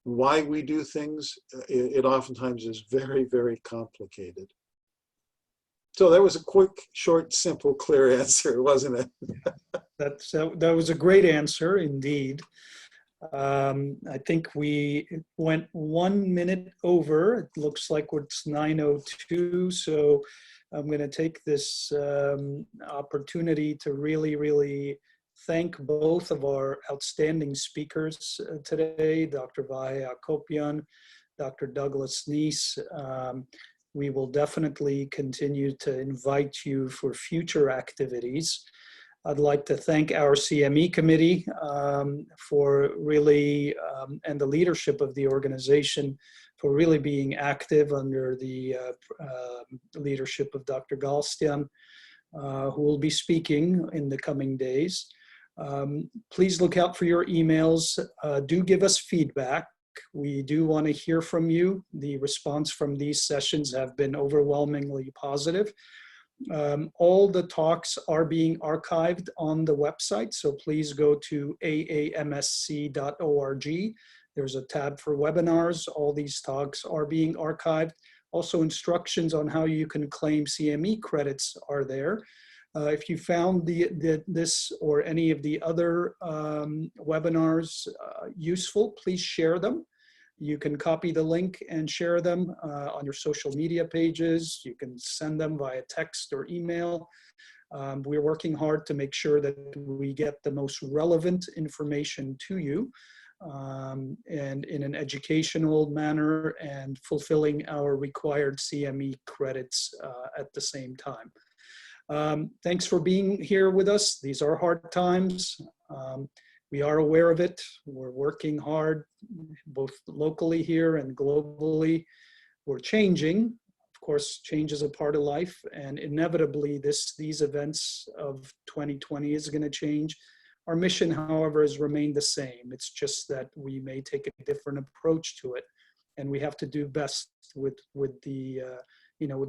Speaker 2: why we do things, it oftentimes is very, very complicated. So that was a quick, short, simple, clear answer, wasn't it?
Speaker 1: That was a great answer indeed. I think we went 1 minute over. It looks like it's 9:02. So I'm going to take this opportunity to really thank both of our outstanding speakers today, Dr. Vahe Akopian, Dr. Douglas Nies. We will definitely continue to invite you for future activities. I'd like to thank our CME committee for really, and the leadership of the organization for really being active under the leadership of Dr. Galstian, who will be speaking in the coming days. Please look out for your emails. Do give us feedback. We do want to hear from you. The response from these sessions have been overwhelmingly positive. All the talks are being archived on the website, so please go to aamsc.org. There's a tab for webinars. All these talks are being archived. Also, instructions on how you can claim CME credits are there. If you found this or any of the other webinars useful, please share them. You can copy the link and share them on your social media pages. You can send them via text or email. We're working hard to make sure that we get the most relevant information to you and in an educational manner and fulfilling our required CME credits at the same time. Thanks for being here with us. These are hard times. We are aware of it. We're working hard, both locally here and globally. We're changing. Of course, change is a part of life, and inevitably these events of 2020 is going to change. Our mission, however, has remained the same. It's just that we may take a different approach to it, and we have to do best with the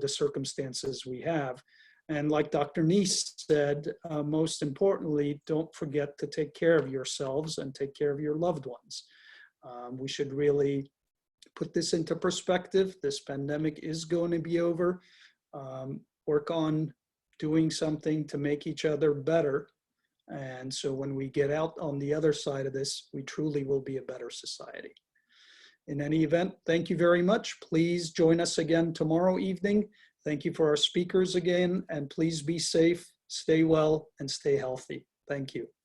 Speaker 1: circumstances we have. And like Dr. Nies said, most importantly, don't forget to take care of yourselves and take care of your loved ones. We should really put this into perspective. This pandemic is going to be over. Work on doing something to make each other better. And so when we get out on the other side of this, we truly will be a better society. In any event, thank you very much. Please join us again tomorrow evening. Thank you for our speakers again, and please be safe, stay well, and stay healthy. Thank you.